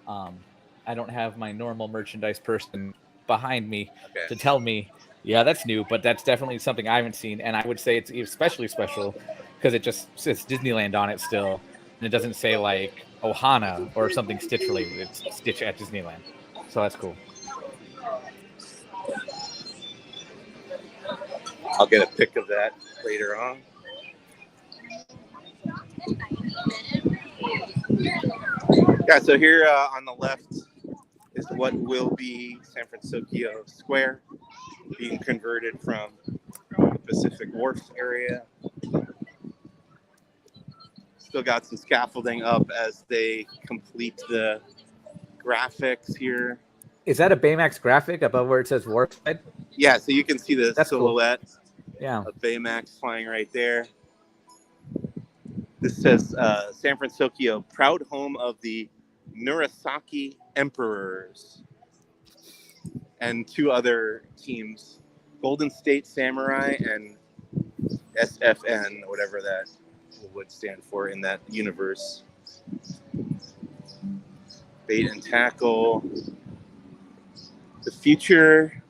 I don't have my normal merchandise person behind me to tell me, yeah, that's new, but that's definitely something I haven't seen, and I would say it's especially special because it just says Disneyland on it still, and it doesn't say like Ohana or something Stitch related. It's Stitch at Disneyland, so that's cool.
I'll get a pic of that later on. Yeah, so here on the left is what will be San Francisco Square, being converted from the Pacific Wharf area. Still got some scaffolding up as they complete the graphics here.
Is that a Baymax graphic above where it says Wharfside?
Yeah, so you can see the silhouette
of
Baymax flying right there. This says San Francisco, proud home of the Murasaki Emperors, and two other teams, Golden State Samurai and SFN, whatever that would stand for in that universe. Bait and tackle. The future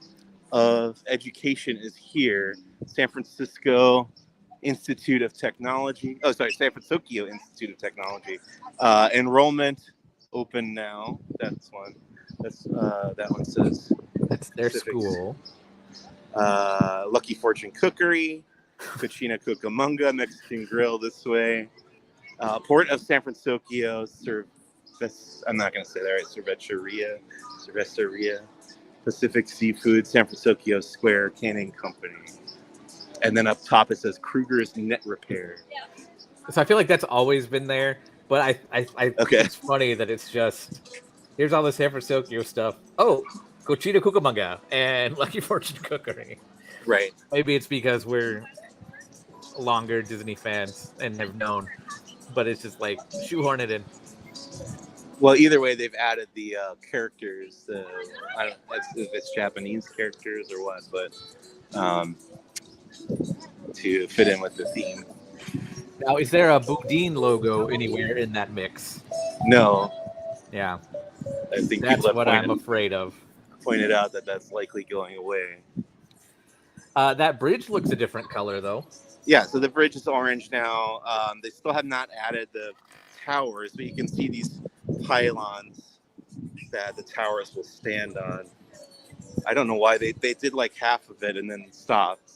of education is here. San Francisco Institute of Technology. Oh, sorry, San Francisco Institute of Technology. Enrollment open now. That's one. That's that one says
That's their
Pacific.
school.
Lucky Fortune Cookery, Cucina Cucamonga, Mexican Grill this way. Port of San Francisco, I'm not going to say that right, Cerveceria, Pacific Seafood, San Francisco Square Canning Company. And then up top it says Kruger's Net Repair.
So I feel like that's always been there, but I think
Okay.
it's funny that it's just here's all the San Francisco stuff. Oh, Cochita Cucamonga and Lucky Fortune Cookery.
Right.
Maybe it's because we're longer Disney fans and have known, but it's just like shoehorn it in.
Well, either way, they've added the characters. I don't know if it's Japanese characters or what, but to fit in with the theme.
Now, is there a Boudin logo anywhere in that mix?
No,
Yeah,
I think
that's
people have
what I'm afraid of.
pointed out that that's likely going away.
That bridge looks a different color, though.
Yeah, so the bridge is orange now. They still have not added the towers, but you can see these pylons that the towers will stand on. I don't know why they did like half of it and then stopped.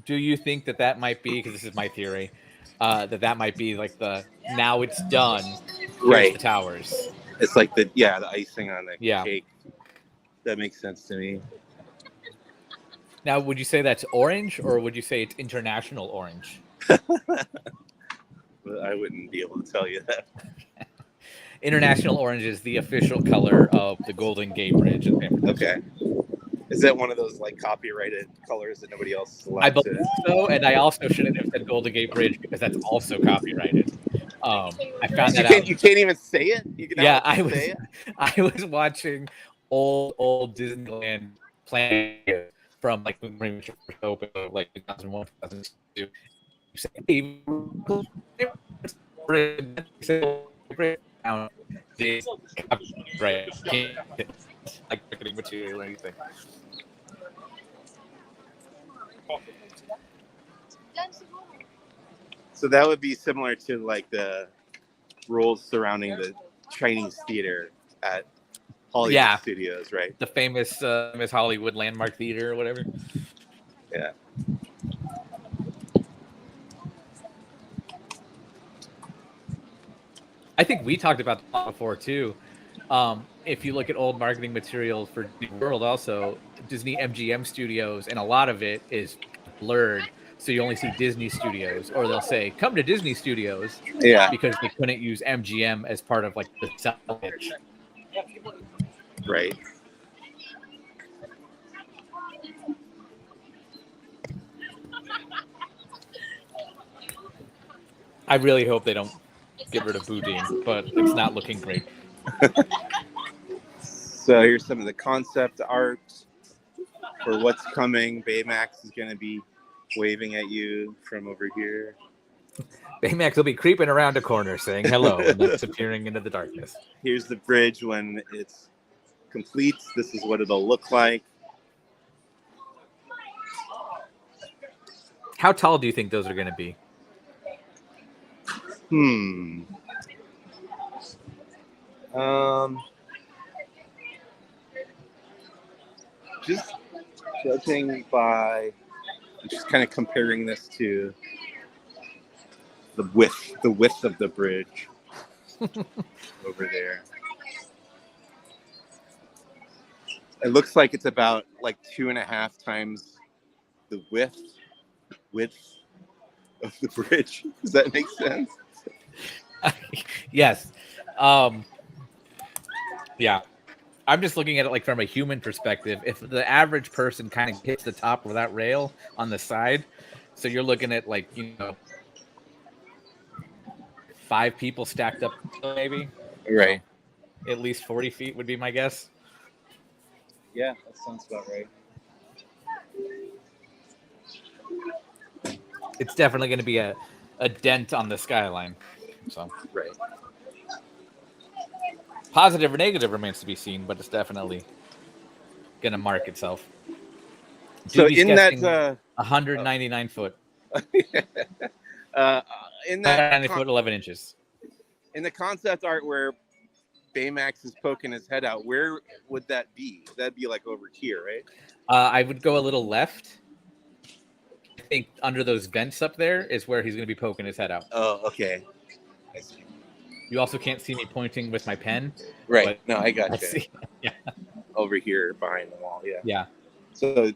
Do you think that might be, because this is my theory, that might be like the now it's done, here's
Right.
the towers.
It's like the icing on the cake. That makes sense to me.
Now, would you say that's orange, or would you say it's international orange?
But I wouldn't be able to tell you that.
International orange is the official color of the Golden Gate Bridge in San Francisco.
Okay. Is that one of those like copyrighted colors that nobody else is allowed
I believe
to?
so, and I also shouldn't have said Golden Gate Bridge because that's also copyrighted. I found that out.
You can't even say it? You can
Yeah,
say it?
I was watching old Disneyland Planet from like when we first opened, like 2001, 2002. Right, like marketing material or anything.
So that would be similar to like the rules surrounding the Chinese theater at Hollywood Studios, right?
The famous Hollywood Landmark Theater or whatever.
Yeah.
I think we talked about that before too. If you look at old marketing materials for Disney World, also Disney MGM Studios, and a lot of it is blurred, so you only see Disney Studios, or they'll say "Come to Disney Studios," because they couldn't use MGM as part of like the signage.
Right.
I really hope they don't get rid of Boudin, but it's not looking great.
So here's some of the concept art for what's coming. Baymax is going to be waving at you from over here.
Baymax will be creeping around a corner saying hello and then disappearing into the darkness.
Here's the bridge when it's complete. This is what it'll look like.
How tall do you think those are going to be?
Just judging by, just kind of comparing this to the width of the bridge over there. It looks like it's about like 2.5 times the width of the bridge. Does that make sense?
Yes. Yeah. I'm just looking at it like from a human perspective. If the average person kind of hits the top of that rail on the side, so you're looking at like, 5 people stacked up maybe.
Right.
At least 40 feet would be my guess.
Yeah, that sounds about right.
It's definitely going to be a dent on the skyline. So
right.
Positive or negative remains to be seen, but it's definitely going to mark itself.
So
Judy's
in that
199 foot.
In that
190 foot 11 inches.
In the concept art where Baymax is poking his head out. Where would that be? That'd be like over here, right?
I would go a little left. I think under those vents up there is where he's going to be poking his head out.
Oh, okay. I see.
You also can't see me pointing with my pen.
Right.
But
No, I
I
got you.
see. Yeah.
Over here behind the wall. Yeah.
Yeah.
So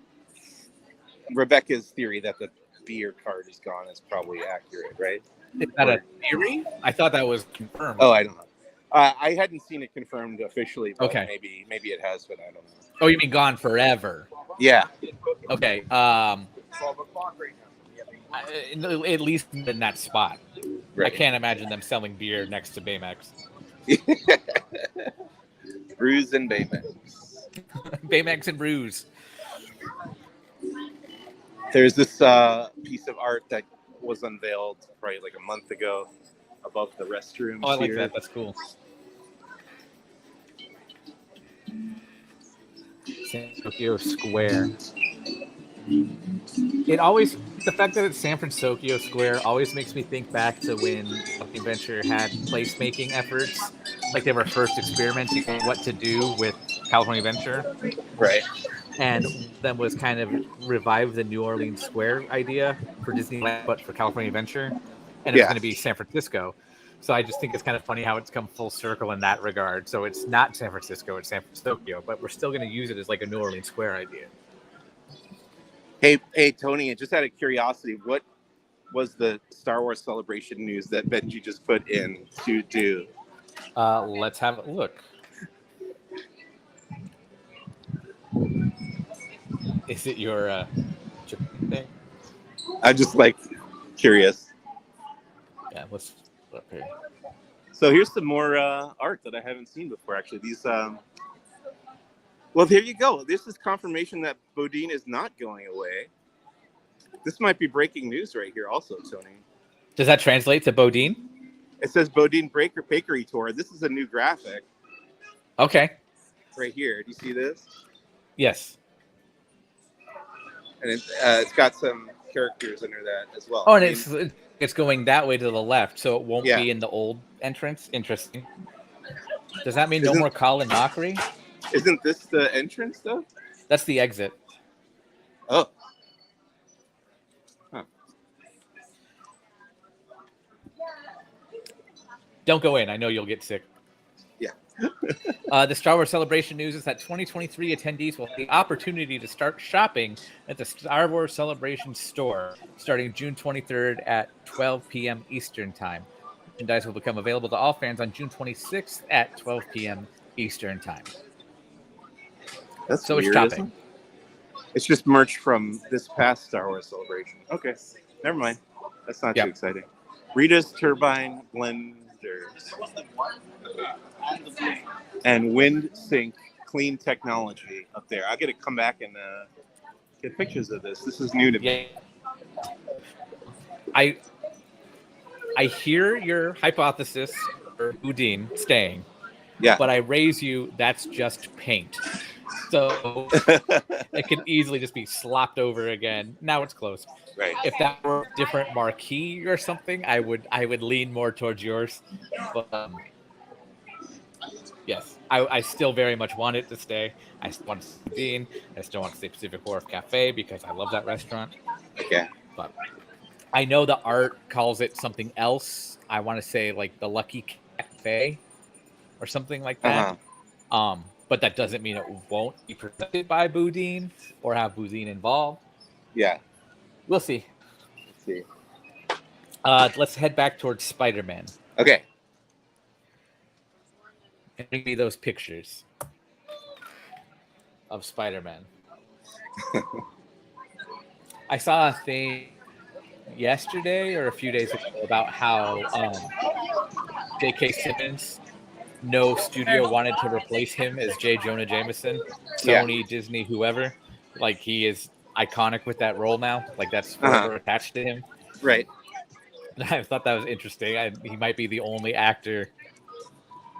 Rebecca's theory that the beer card is gone is probably accurate, right?
Is that a theory? I thought that was confirmed.
Oh, I don't know. I hadn't seen it confirmed officially, but
Okay.
maybe it has, but I don't know.
Oh, you mean gone forever?
Yeah.
Okay.
12 o'clock right now.
At least in that spot.
Right.
I can't imagine them selling beer next to Baymax.
Brews and Baymax.
Baymax and Brews.
There's this piece of art that was unveiled probably like a month ago above the restrooms.
Oh, I like
here.
that. That's cool. Tokyo Square. The fact that it's San Francisco Square always makes me think back to when Adventure had placemaking efforts, like they were first experimenting with what to do with California Adventure,
Right.
and then was kind of revive the New Orleans Square idea for Disneyland, but for California Adventure, and it's going to be San Francisco. So I just think it's kind of funny how it's come full circle in that regard. So it's not San Francisco, it's San Francisco, but we're still going to use it as like a New Orleans Square idea.
Hey, Tony, just out of curiosity, what was the Star Wars Celebration news that Benji just put in to do?
Let's have a look. Is it your thing?
I'm just like curious.
Yeah, let's up here.
So here's some more art that I haven't seen before. Actually, these. Well, there you go. This is confirmation that Bodine is not going away. This might be breaking news right here, also, Tony.
Does that translate to Bodine?
It says Bodine Bakery Tour. This is a new graphic.
Okay.
Right here. Do you see this?
Yes.
And it's got some characters under that as well.
Oh, and it's going that way to the left, so it won't
Yeah.
be in the old entrance. Interesting. Does that mean no more Colin Mockery?
Isn't this the entrance, though?
That's the exit.
Oh. Huh.
Don't go in. I know you'll get sick.
Yeah.
The Star Wars Celebration news is that 2023 attendees will have the opportunity to start shopping at the Star Wars Celebration store starting June 23rd at 12 p.m. Eastern Time. Merchandise will become available to all fans on June 26th at 12 p.m. Eastern Time.
That's
so
weird,
it's shopping.
isn't it? It's just merch from this past Star Wars Celebration. Okay, never mind. That's not too exciting. Rita's Turbine Blenders and Wind Sync Clean Technology up there. I got to come back and get pictures of this. This is new to me.
I hear your hypothesis for Udine staying.
Yeah.
But I raise you, that's just paint. So it can easily just be slopped over again. Now it's closed.
Right.
If that were a different marquee or something, I would lean more towards yours. But yes, I still very much want it to stay. I still want to see Dean. I still want to see Pacific Wharf Cafe because I love that restaurant.
Okay.
But I know the art calls it something else. I want to say like the Lucky Cafe or something like that. But that doesn't mean it won't be presented by Boudin or have Boudin involved.
Yeah.
We'll see.
Let's see.
Let's head back towards Spider-Man.
Okay.
And bring me those pictures of Spider-Man. I saw a thing yesterday or a few days ago about how J.K. Simmons, no studio wanted to replace him as J. Jonah Jameson. Sony, Disney, whoever. Like, he is iconic with that role now. Like, that's forever attached to him.
Right.
I thought that was interesting. He might be the only actor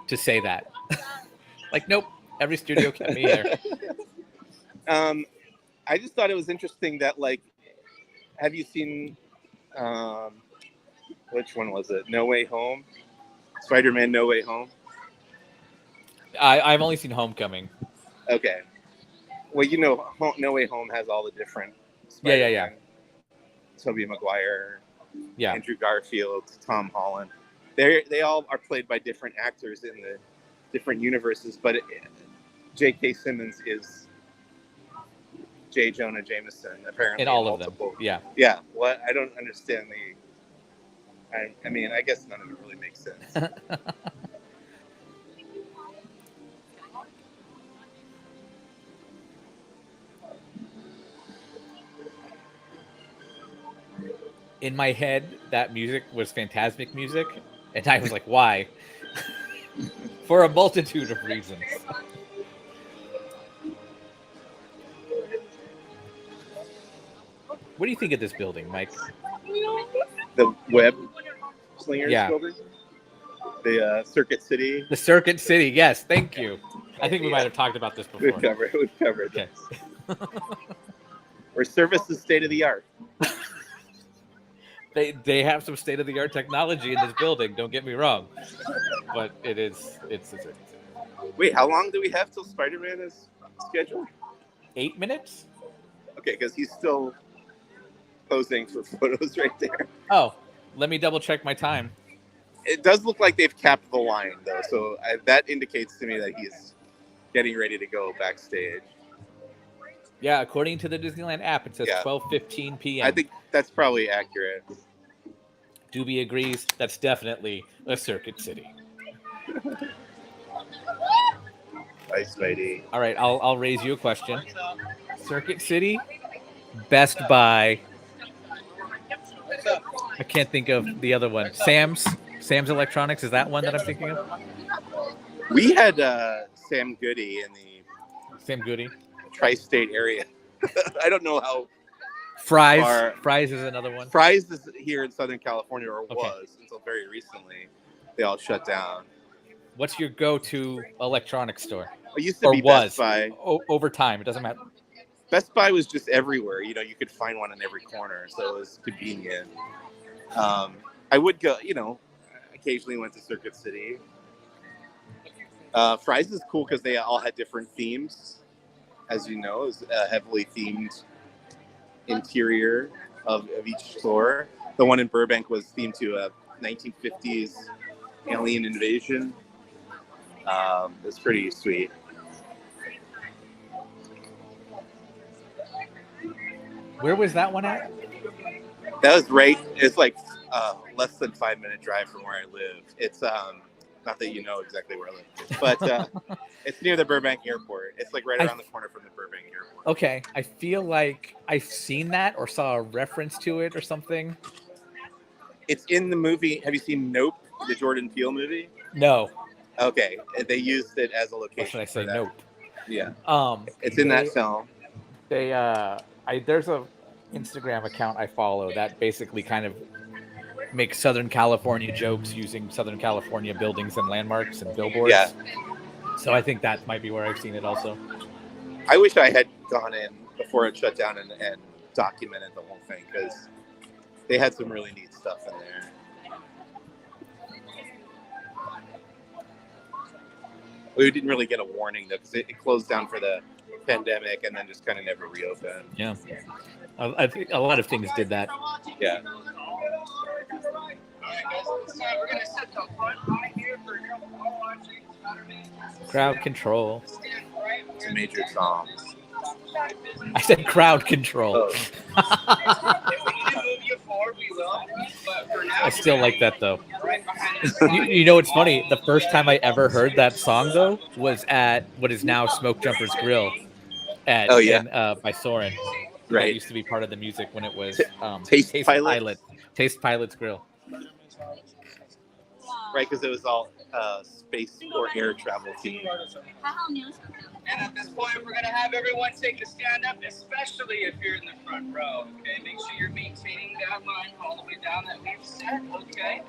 to say that. Like, nope, every studio kept me here.
I just thought it was interesting that, like, have you seen, which one was it? No Way Home? Spider-Man No Way Home?
I've only seen Homecoming.
Okay. Well, you know, No Way Home has all the different
Yeah,
Spider-Man.
yeah.
Tobey Maguire,
Yeah.
Andrew Garfield, Tom Holland. They all are played by different actors in the different universes, but J.K. Simmons is J. Jonah Jameson, apparently
In all of them.
multiple.
Yeah.
Yeah. What I don't understand I mean, I guess none of it really makes sense.
In my head, that music was Phantasmic music, and I was like, why? For a multitude of reasons. What do you think of this building, Mike?
The Web Slingers
Yeah.
building, the Circuit City.
The Circuit City, yes, thank you. I think we might have talked about this before.
We've covered
Okay.
this. Where service is state of the art.
They have some state of the art technology in this building. Don't get me wrong, but it's
Wait, how long do we have till Spider-Man is scheduled?
8 minutes.
Okay, because he's still posing for photos right there.
Oh, let me double check my time.
It does look like they've capped the line though, so that indicates to me that he's getting ready to go backstage.
Yeah, according to the Disneyland app, it says
Yeah.
12:15 p.m.
I think that's probably accurate.
Doobie agrees. That's definitely a Circuit City.
Bye, Spidey.
All right, I'll raise you a question. Circuit City, Best Buy. I can't think of the other one. Sam's Electronics. Is that one that I'm thinking of?
We had Sam Goody in the
Sam Goody.
tri-state area. I don't know how.
Fry's.
Far-
Fry's is another one.
Fry's is here in Southern California, or
Okay.
was until very recently. They all shut down.
What's your go-to electronics store?
It used to
Or
be
was
Best Buy.
over time? It doesn't matter.
Best Buy was just everywhere. You know, you could find one in every corner, so it was convenient. I would go, occasionally went to Circuit City. Fry's is cool because they all had different themes. As you know, it's a heavily themed interior of each store. The one in Burbank was themed to a 1950s alien invasion. It's pretty sweet.
Where was that one at?
That was right. It's like less than 5-minute drive from where I live. It's not that you know exactly where I live, but it's near the Burbank Airport. It's like right around the corner from the Burbank Airport.
Okay, I feel like I've seen that or saw a reference to it or something.
It's in the movie. Have you seen Nope, the Jordan Peele movie?
No.
Okay, they used it as a location.
Or should I say
for that.
nope?
Yeah. It's in that film.
There's a Instagram account I follow that basically kind of makes Southern California jokes using Southern California buildings and landmarks and billboards.
Yeah.
So I think that might be where I've seen it also.
I wish I had gone in before it shut down and documented the whole thing, because they had some really neat stuff in there. We didn't really get a warning though, because it closed down for the pandemic and then just kind of never reopened.
Yeah. I think a lot of things did that.
Yeah.
Crowd control.
It's a major song.
I said crowd control.
Oh.
I still like that though. You know what's funny? The first time I ever heard that song though was at what is now Smoke Jumper's Grill at by Soren.
Right.
That used to be part of the music when it was
Taste Pilot.
Taste Pilot's Grill.
Right, because it was all space or air travel themed.
And at this point, we're going to have everyone take a stand up, especially if you're in the front row. Okay, make sure you're maintaining that line all the way down that we've set. Okay,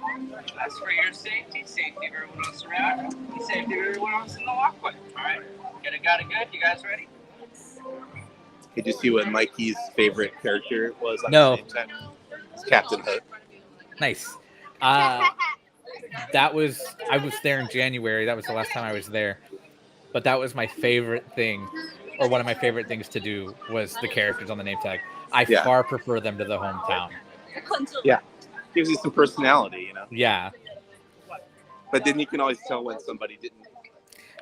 that's for your safety, safety of everyone else around, and safety of everyone else in the walkway. All right, got it good. You guys ready?
Did you see what Mikey's favorite character was?
No.
The same time? It's Captain Hook.
Nice. I was there in January. That was the last time I was there. but that was my favorite thing, or one of my favorite things to do was the characters on the name tag. I
Yeah.
far prefer them to the hometown.
Yeah. Gives you some personality, you know.
Yeah.
But then you can always tell when somebody didn't.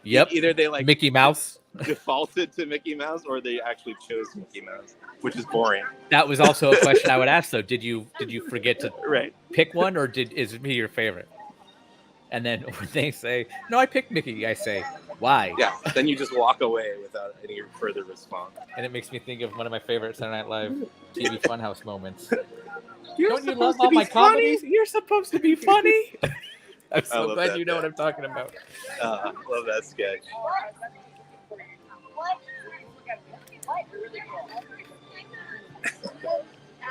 Yep.
Either they like
Mickey Mouse.
defaulted to Mickey Mouse, or they actually chose Mickey Mouse, which is boring.
That was also a question I would ask though. Did you forget to
Right.
pick one, or is me your favorite? And then when they say, "No, I picked Mickey," I say, "Why?"
Yeah. Then you just walk away without any further response.
And it makes me think of one of my favorite Saturday Night Live TV Funhouse moments.
You're
Don't you
supposed
love
to
all
be
my
funny?
comedies? You're supposed to be funny. I'm
I
so
love
glad
that
you know
bit.
what I'm talking about.
Love that sketch.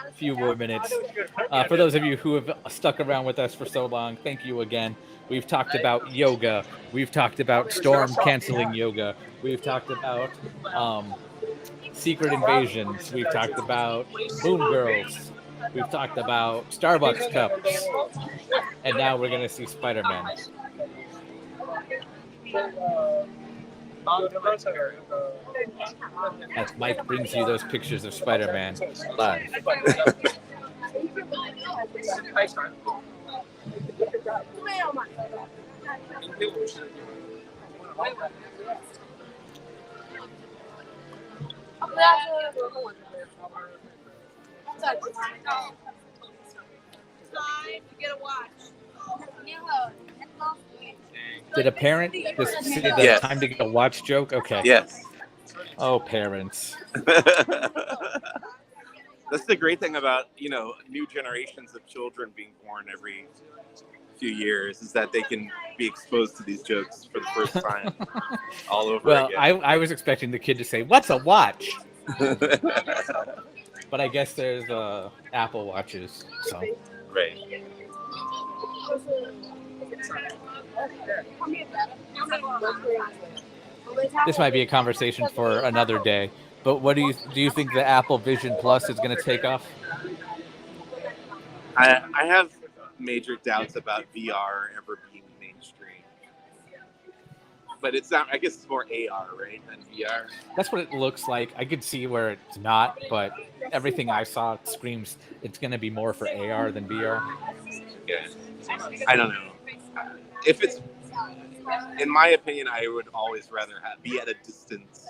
A few more minutes. For those of you who have stuck around with us for so long, thank you again. We've talked about yoga. We've talked about Storm canceling yoga. We've talked about secret invasions. We've talked about Boom Girls. We've talked about Starbucks cups. And now we're going to see Spider-Man. As Mike brings you those pictures of Spider-Man live.
Time to get a watch.
Did a parent just say the
Yes.
time to get a watch joke? Okay.
Yes.
Oh, parents.
That's the great thing about, new generations of children being born every few years, is that they can be exposed to these jokes for the first time all over
Well,
again.
I was expecting the kid to say, "What's a watch?" But I guess there's Apple Watches. So
Right.
this might be a conversation for another day. But what do you think the Apple Vision Plus is going to take off?
I have major doubts about VR ever being mainstream. But it's not, I guess it's more AR, right, than VR.
That's what it looks like. I could see where it's not, but everything I saw screams it's going to be more for AR than VR.
Yeah. I don't know. If it's, in my opinion, I would always rather be at a distance.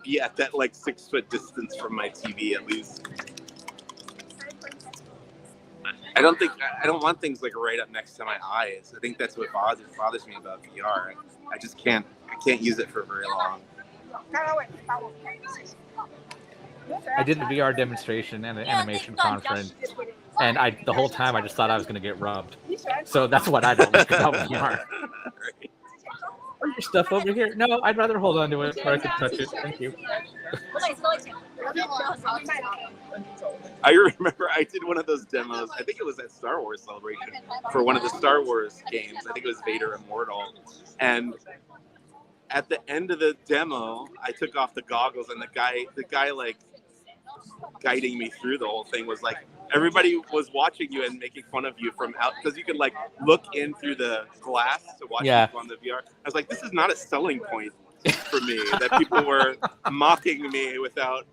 Be at that 6-foot distance from my TV at least. I don't want things right up next to my eyes. I think that's what bothers me about VR. I can't use it for very long.
I did a VR demonstration and an animation conference, and the whole time I just thought I was going to get rubbed. So that's what I don't like about VR.
Right.
Are your stuff over here? No, I'd rather hold on to it or I could touch it. Thank you.
I remember I did one of those demos. I think it was at Star Wars Celebration for one of the Star Wars games. I think it was Vader Immortal. And at the end of the demo, I took off the goggles, and the guy guiding me through the whole thing was like, everybody was watching you and making fun of you from out, because you could look in through the glass to watch people on the VR. I was like, this is not a selling point for me, that people were mocking me without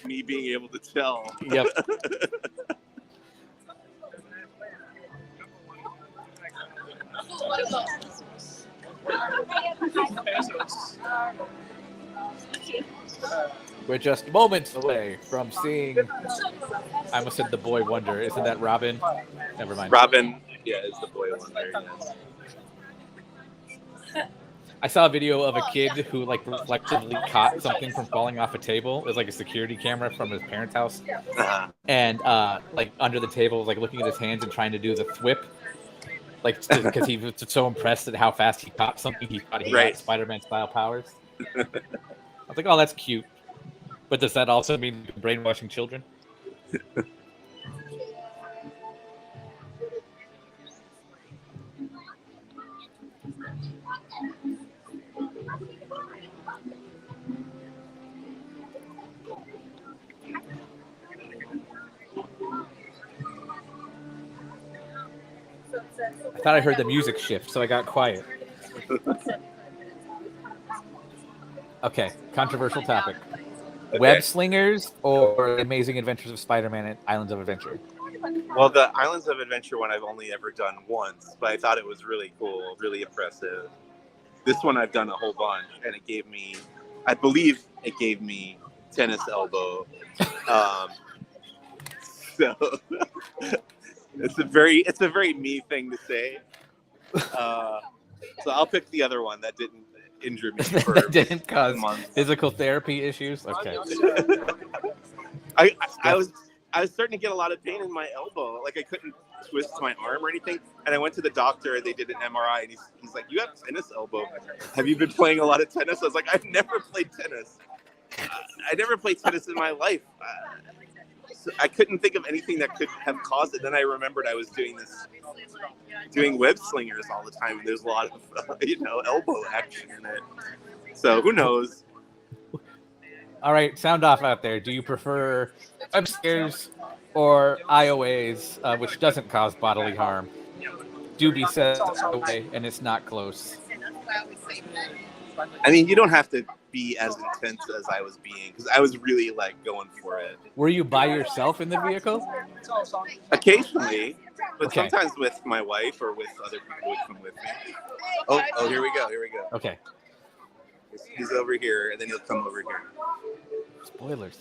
me being able to tell.
Yep. We're just moments away from seeing. I almost said the Boy Wonder. Isn't that Robin? Never mind.
Robin, is the Boy Wonder. Yes.
I saw a video of a kid who reflectively caught something from falling off a table. It was a security camera from his parents' house, and under the table, was looking at his hands and trying to do the thwip, because he was so impressed at how fast he caught something. He thought he had Spider-Man style powers. I was like, oh, that's cute. But does that also mean brainwashing children? I thought I heard the music shift, so I got quiet. Okay, controversial topic. Web slingers or Amazing Adventures of Spider-Man and Islands of Adventure?
Well, the Islands of Adventure one I've only ever done once, but I thought it was really cool, really impressive. This one I've done a whole bunch, and it gave me, I believe it gave me tennis elbow. So it's a very me thing to say. So I'll pick the other one that didn't injure me.
That didn't cause
months.
physical therapy issues? Okay.
I was starting to get a lot of pain in my elbow. Like I couldn't twist my arm or anything. And I went to the doctor. They did an MRI, and he's like, "You have tennis elbow. Have you been playing a lot of tennis?" I was like, "I've never played tennis. I never played tennis in my life." So I couldn't think of anything that could have caused it. Then I remembered I was doing web slingers all the time, and there's a lot of elbow action in it. So who knows?
All right, sound off out there. Do you prefer web slingers or IOAs, which doesn't cause bodily harm? Doobie says IOA, and it's not close.
I mean, you don't have to be as intense as I was being, because I was really like going for it.
Were you by yourself in the vehicle?
Occasionally, but
Okay.
sometimes with my wife or with other people who would come with me. Oh, here we go.
Okay.
He's over here, and then he'll come over here.
Spoilers.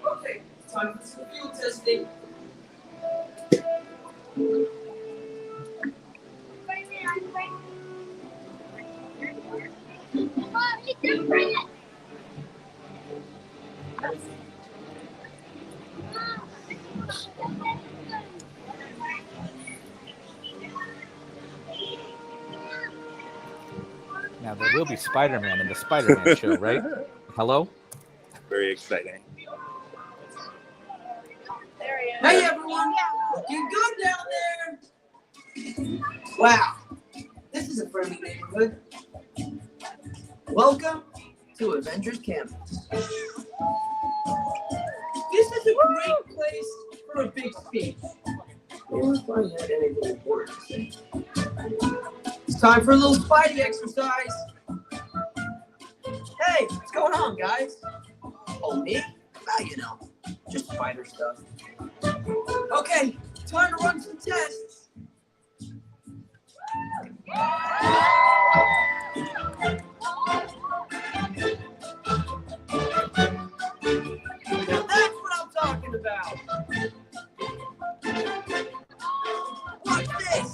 Okay, time for some field testing.
Now, there will be Spider-Man in the Spider-Man show, right? Hello?
Very exciting.
Hey everyone, looking good down there. Wow, this is a friendly neighborhood. Welcome to Avengers campus. This is a great place for a big speech. Or if I had anything important to say. It's time for a little Spidey exercise. Hey, what's going on, guys? Oh, me? Just spider stuff. Okay, time to run some tests. Now that's what I'm talking about. Watch this.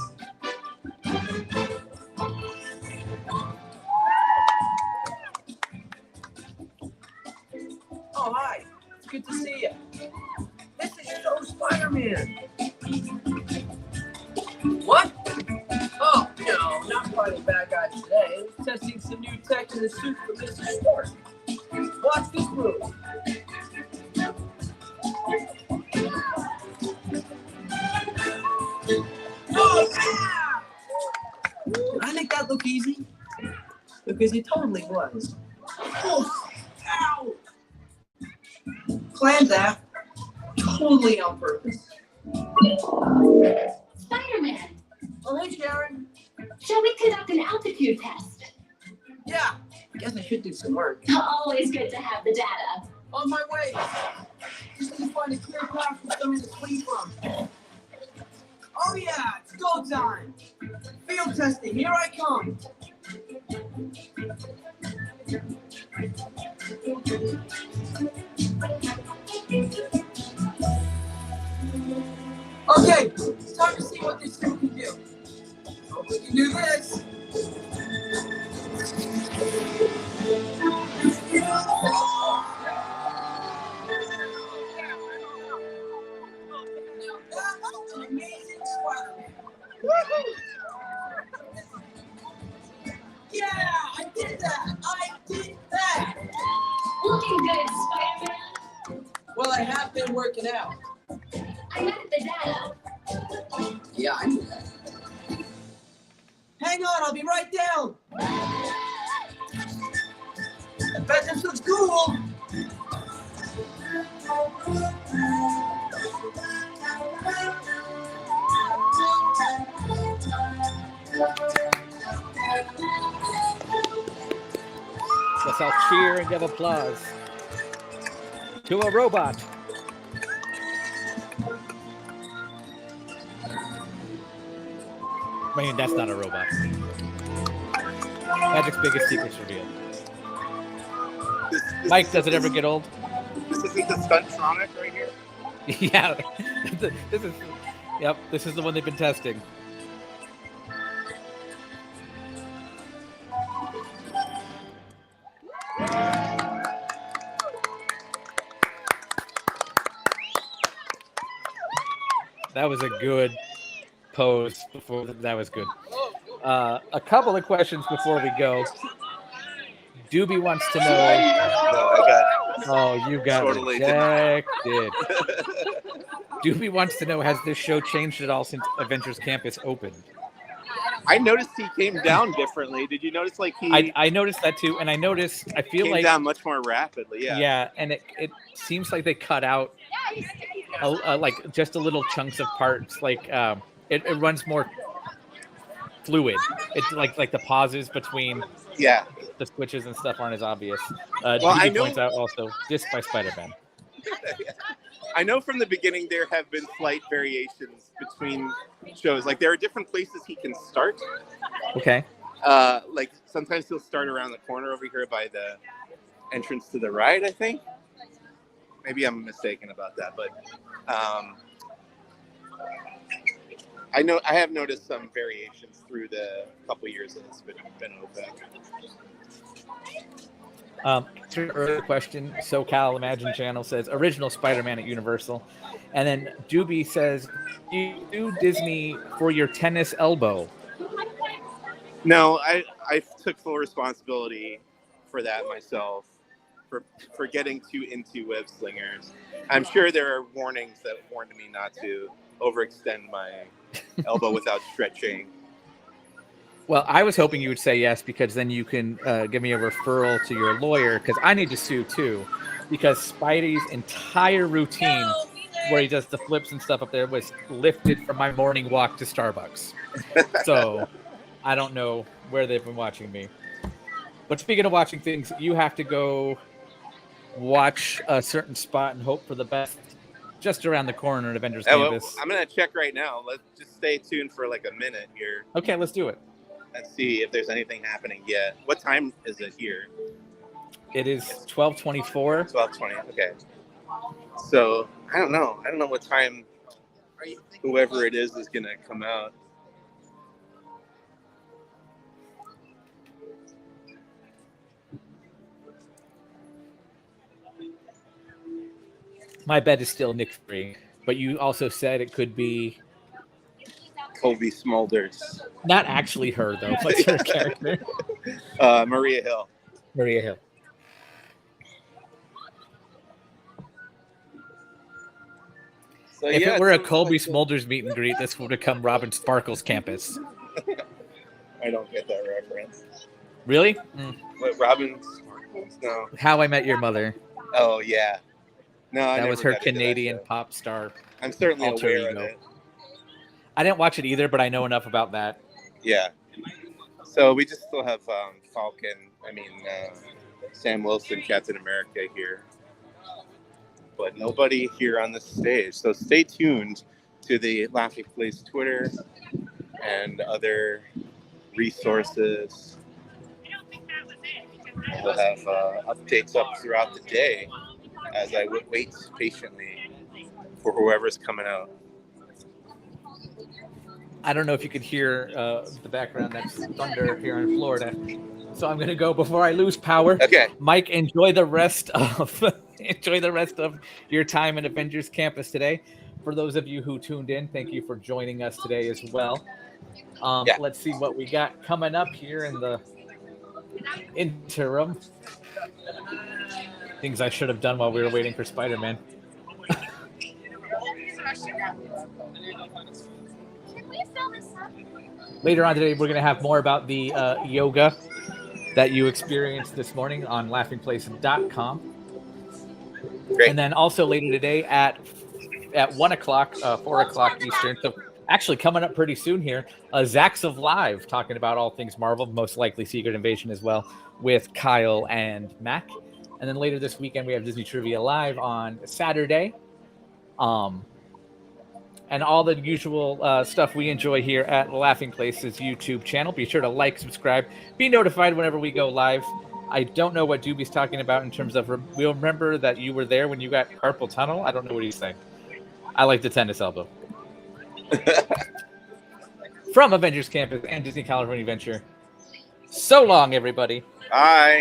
Oh, hi. It's good to see you. This is so Spider-Man. What? Oh, no, not fighting bad guys today. Testing some new tech in the suit for Mrs. Stark. Watch this move. Oh, yeah! I think that looked easy. Because it totally was. Oh, ow! Planned that. Totally on purpose.
Spider-Man,
Oh, hey, Sharon.
shall we conduct an altitude test?
Yeah, guess I should do some work.
Always good to have the data.
On my way. Just need to find a clear path for someone to flee from. Oh yeah, it's go time. Field testing, here I come. Okay, it's time to see what this suit can do. Hope we can do this. That's an amazing Spider-Man. Yeah, I did that. I did that.
Looking good, Spider-Man.
Well, I have been working out.
I meant the data.
Yeah, I knew that. Hang on, I'll be right down. Pheasants of school.
Let's all cheer and give applause to a robot. I mean, that's not a robot. Magic's biggest secrets revealed. Mike, does it ever get old?
This isn't the Stuntronic right here?
Yeah. This is the one they've been testing. That was a good pose before. That was good. A couple of questions before we go. Doobie wants to know. Oh, you got
Totally
rejected. Doobie wants to know, has this show changed at all since Avengers Campus opened?
I noticed he came down differently. Did you notice like he
I noticed that too, and I feel
came
like
down much more rapidly? Yeah.
Yeah, and it seems like they cut out like just a little chunks of parts. Like it runs more fluid. It's like the pauses between the switches and stuff aren't as obvious. Doobie points out also Disc by Spider-Man.
I know from the beginning there have been slight variations between shows. Like there are different places he can start.
Okay.
Like sometimes he'll start around the corner over here by the entrance to the ride, I think. Maybe I'm mistaken about that, but I have noticed some variations through the couple years that it's been open.
To an earlier question, SoCal Imagine Channel says original Spider-Man at Universal, and then Doobie says, "You do Disney for your tennis elbow."
No, I took full responsibility for that myself, for getting too into web slingers. I'm sure there are warnings that warned me not to overextend my elbow without stretching.
Well, I was hoping you would say yes, because then you can give me a referral to your lawyer, because I need to sue too, because Spidey's entire routine where he does the flips and stuff up there was lifted from my morning walk to Starbucks. So I don't know where they've been watching me. But speaking of watching things, you have to go watch a certain spot and hope for the best just around the corner at Avengers Campus.
I'm going to check right now. Let's just stay tuned for like a minute here.
Okay, let's do it.
Let's see if there's anything happening yet. What time is it here?
It is 12:24.
12:20. Okay. So I don't know. I don't know what time whoever it is going to come out.
My bet is still Nick Fury, but you also said it could be
Colby Smulders.
Not actually her, though. What's her character?
Maria Hill.
Maria Hill.
So,
if it were a Colby Smulders meet and greet, this would have come Robin Sparkle's campus.
I don't get that reference.
Really?
What, Robin Sparkles? No.
How I Met Your Mother.
Oh, yeah. No,
that was her Canadian pop star.
I'm certainly aware of it.
I didn't watch it either, but I know enough about that.
Yeah. So we just still have Sam Wilson, Captain America here. But nobody here on the stage. So stay tuned to the Laughing Place Twitter and other resources. We'll have updates up throughout the day as I wait patiently for whoever's coming out.
I don't know if you could hear the background. That's thunder here in Florida. So I'm going to go before I lose power.
Okay.
Mike, enjoy the rest of your time at Avengers Campus today. For those of you who tuned in, thank you for joining us today as well. Let's see what we got coming up here in the interim. Things I should have done while we were waiting for Spider-Man. Later on today, we're going to have more about the yoga that you experienced this morning on laughingplace.com.
Great.
And then also later today at 1 o'clock, 4 o'clock Eastern. So actually coming up pretty soon here, Zach's of Live, talking about all things Marvel, most likely Secret Invasion as well, with Kyle and Mac. And then later this weekend, we have Disney Trivia Live on Saturday. And all the usual stuff we enjoy here at Laughing Place's YouTube channel. Be sure to like, subscribe, be notified whenever we go live. I don't know what Doobie's talking about in terms of we'll remember that you were there when you got carpal tunnel. I don't know what he's saying. I like the tennis elbow. From Avengers Campus and Disney California Adventure. So long, everybody.
Bye.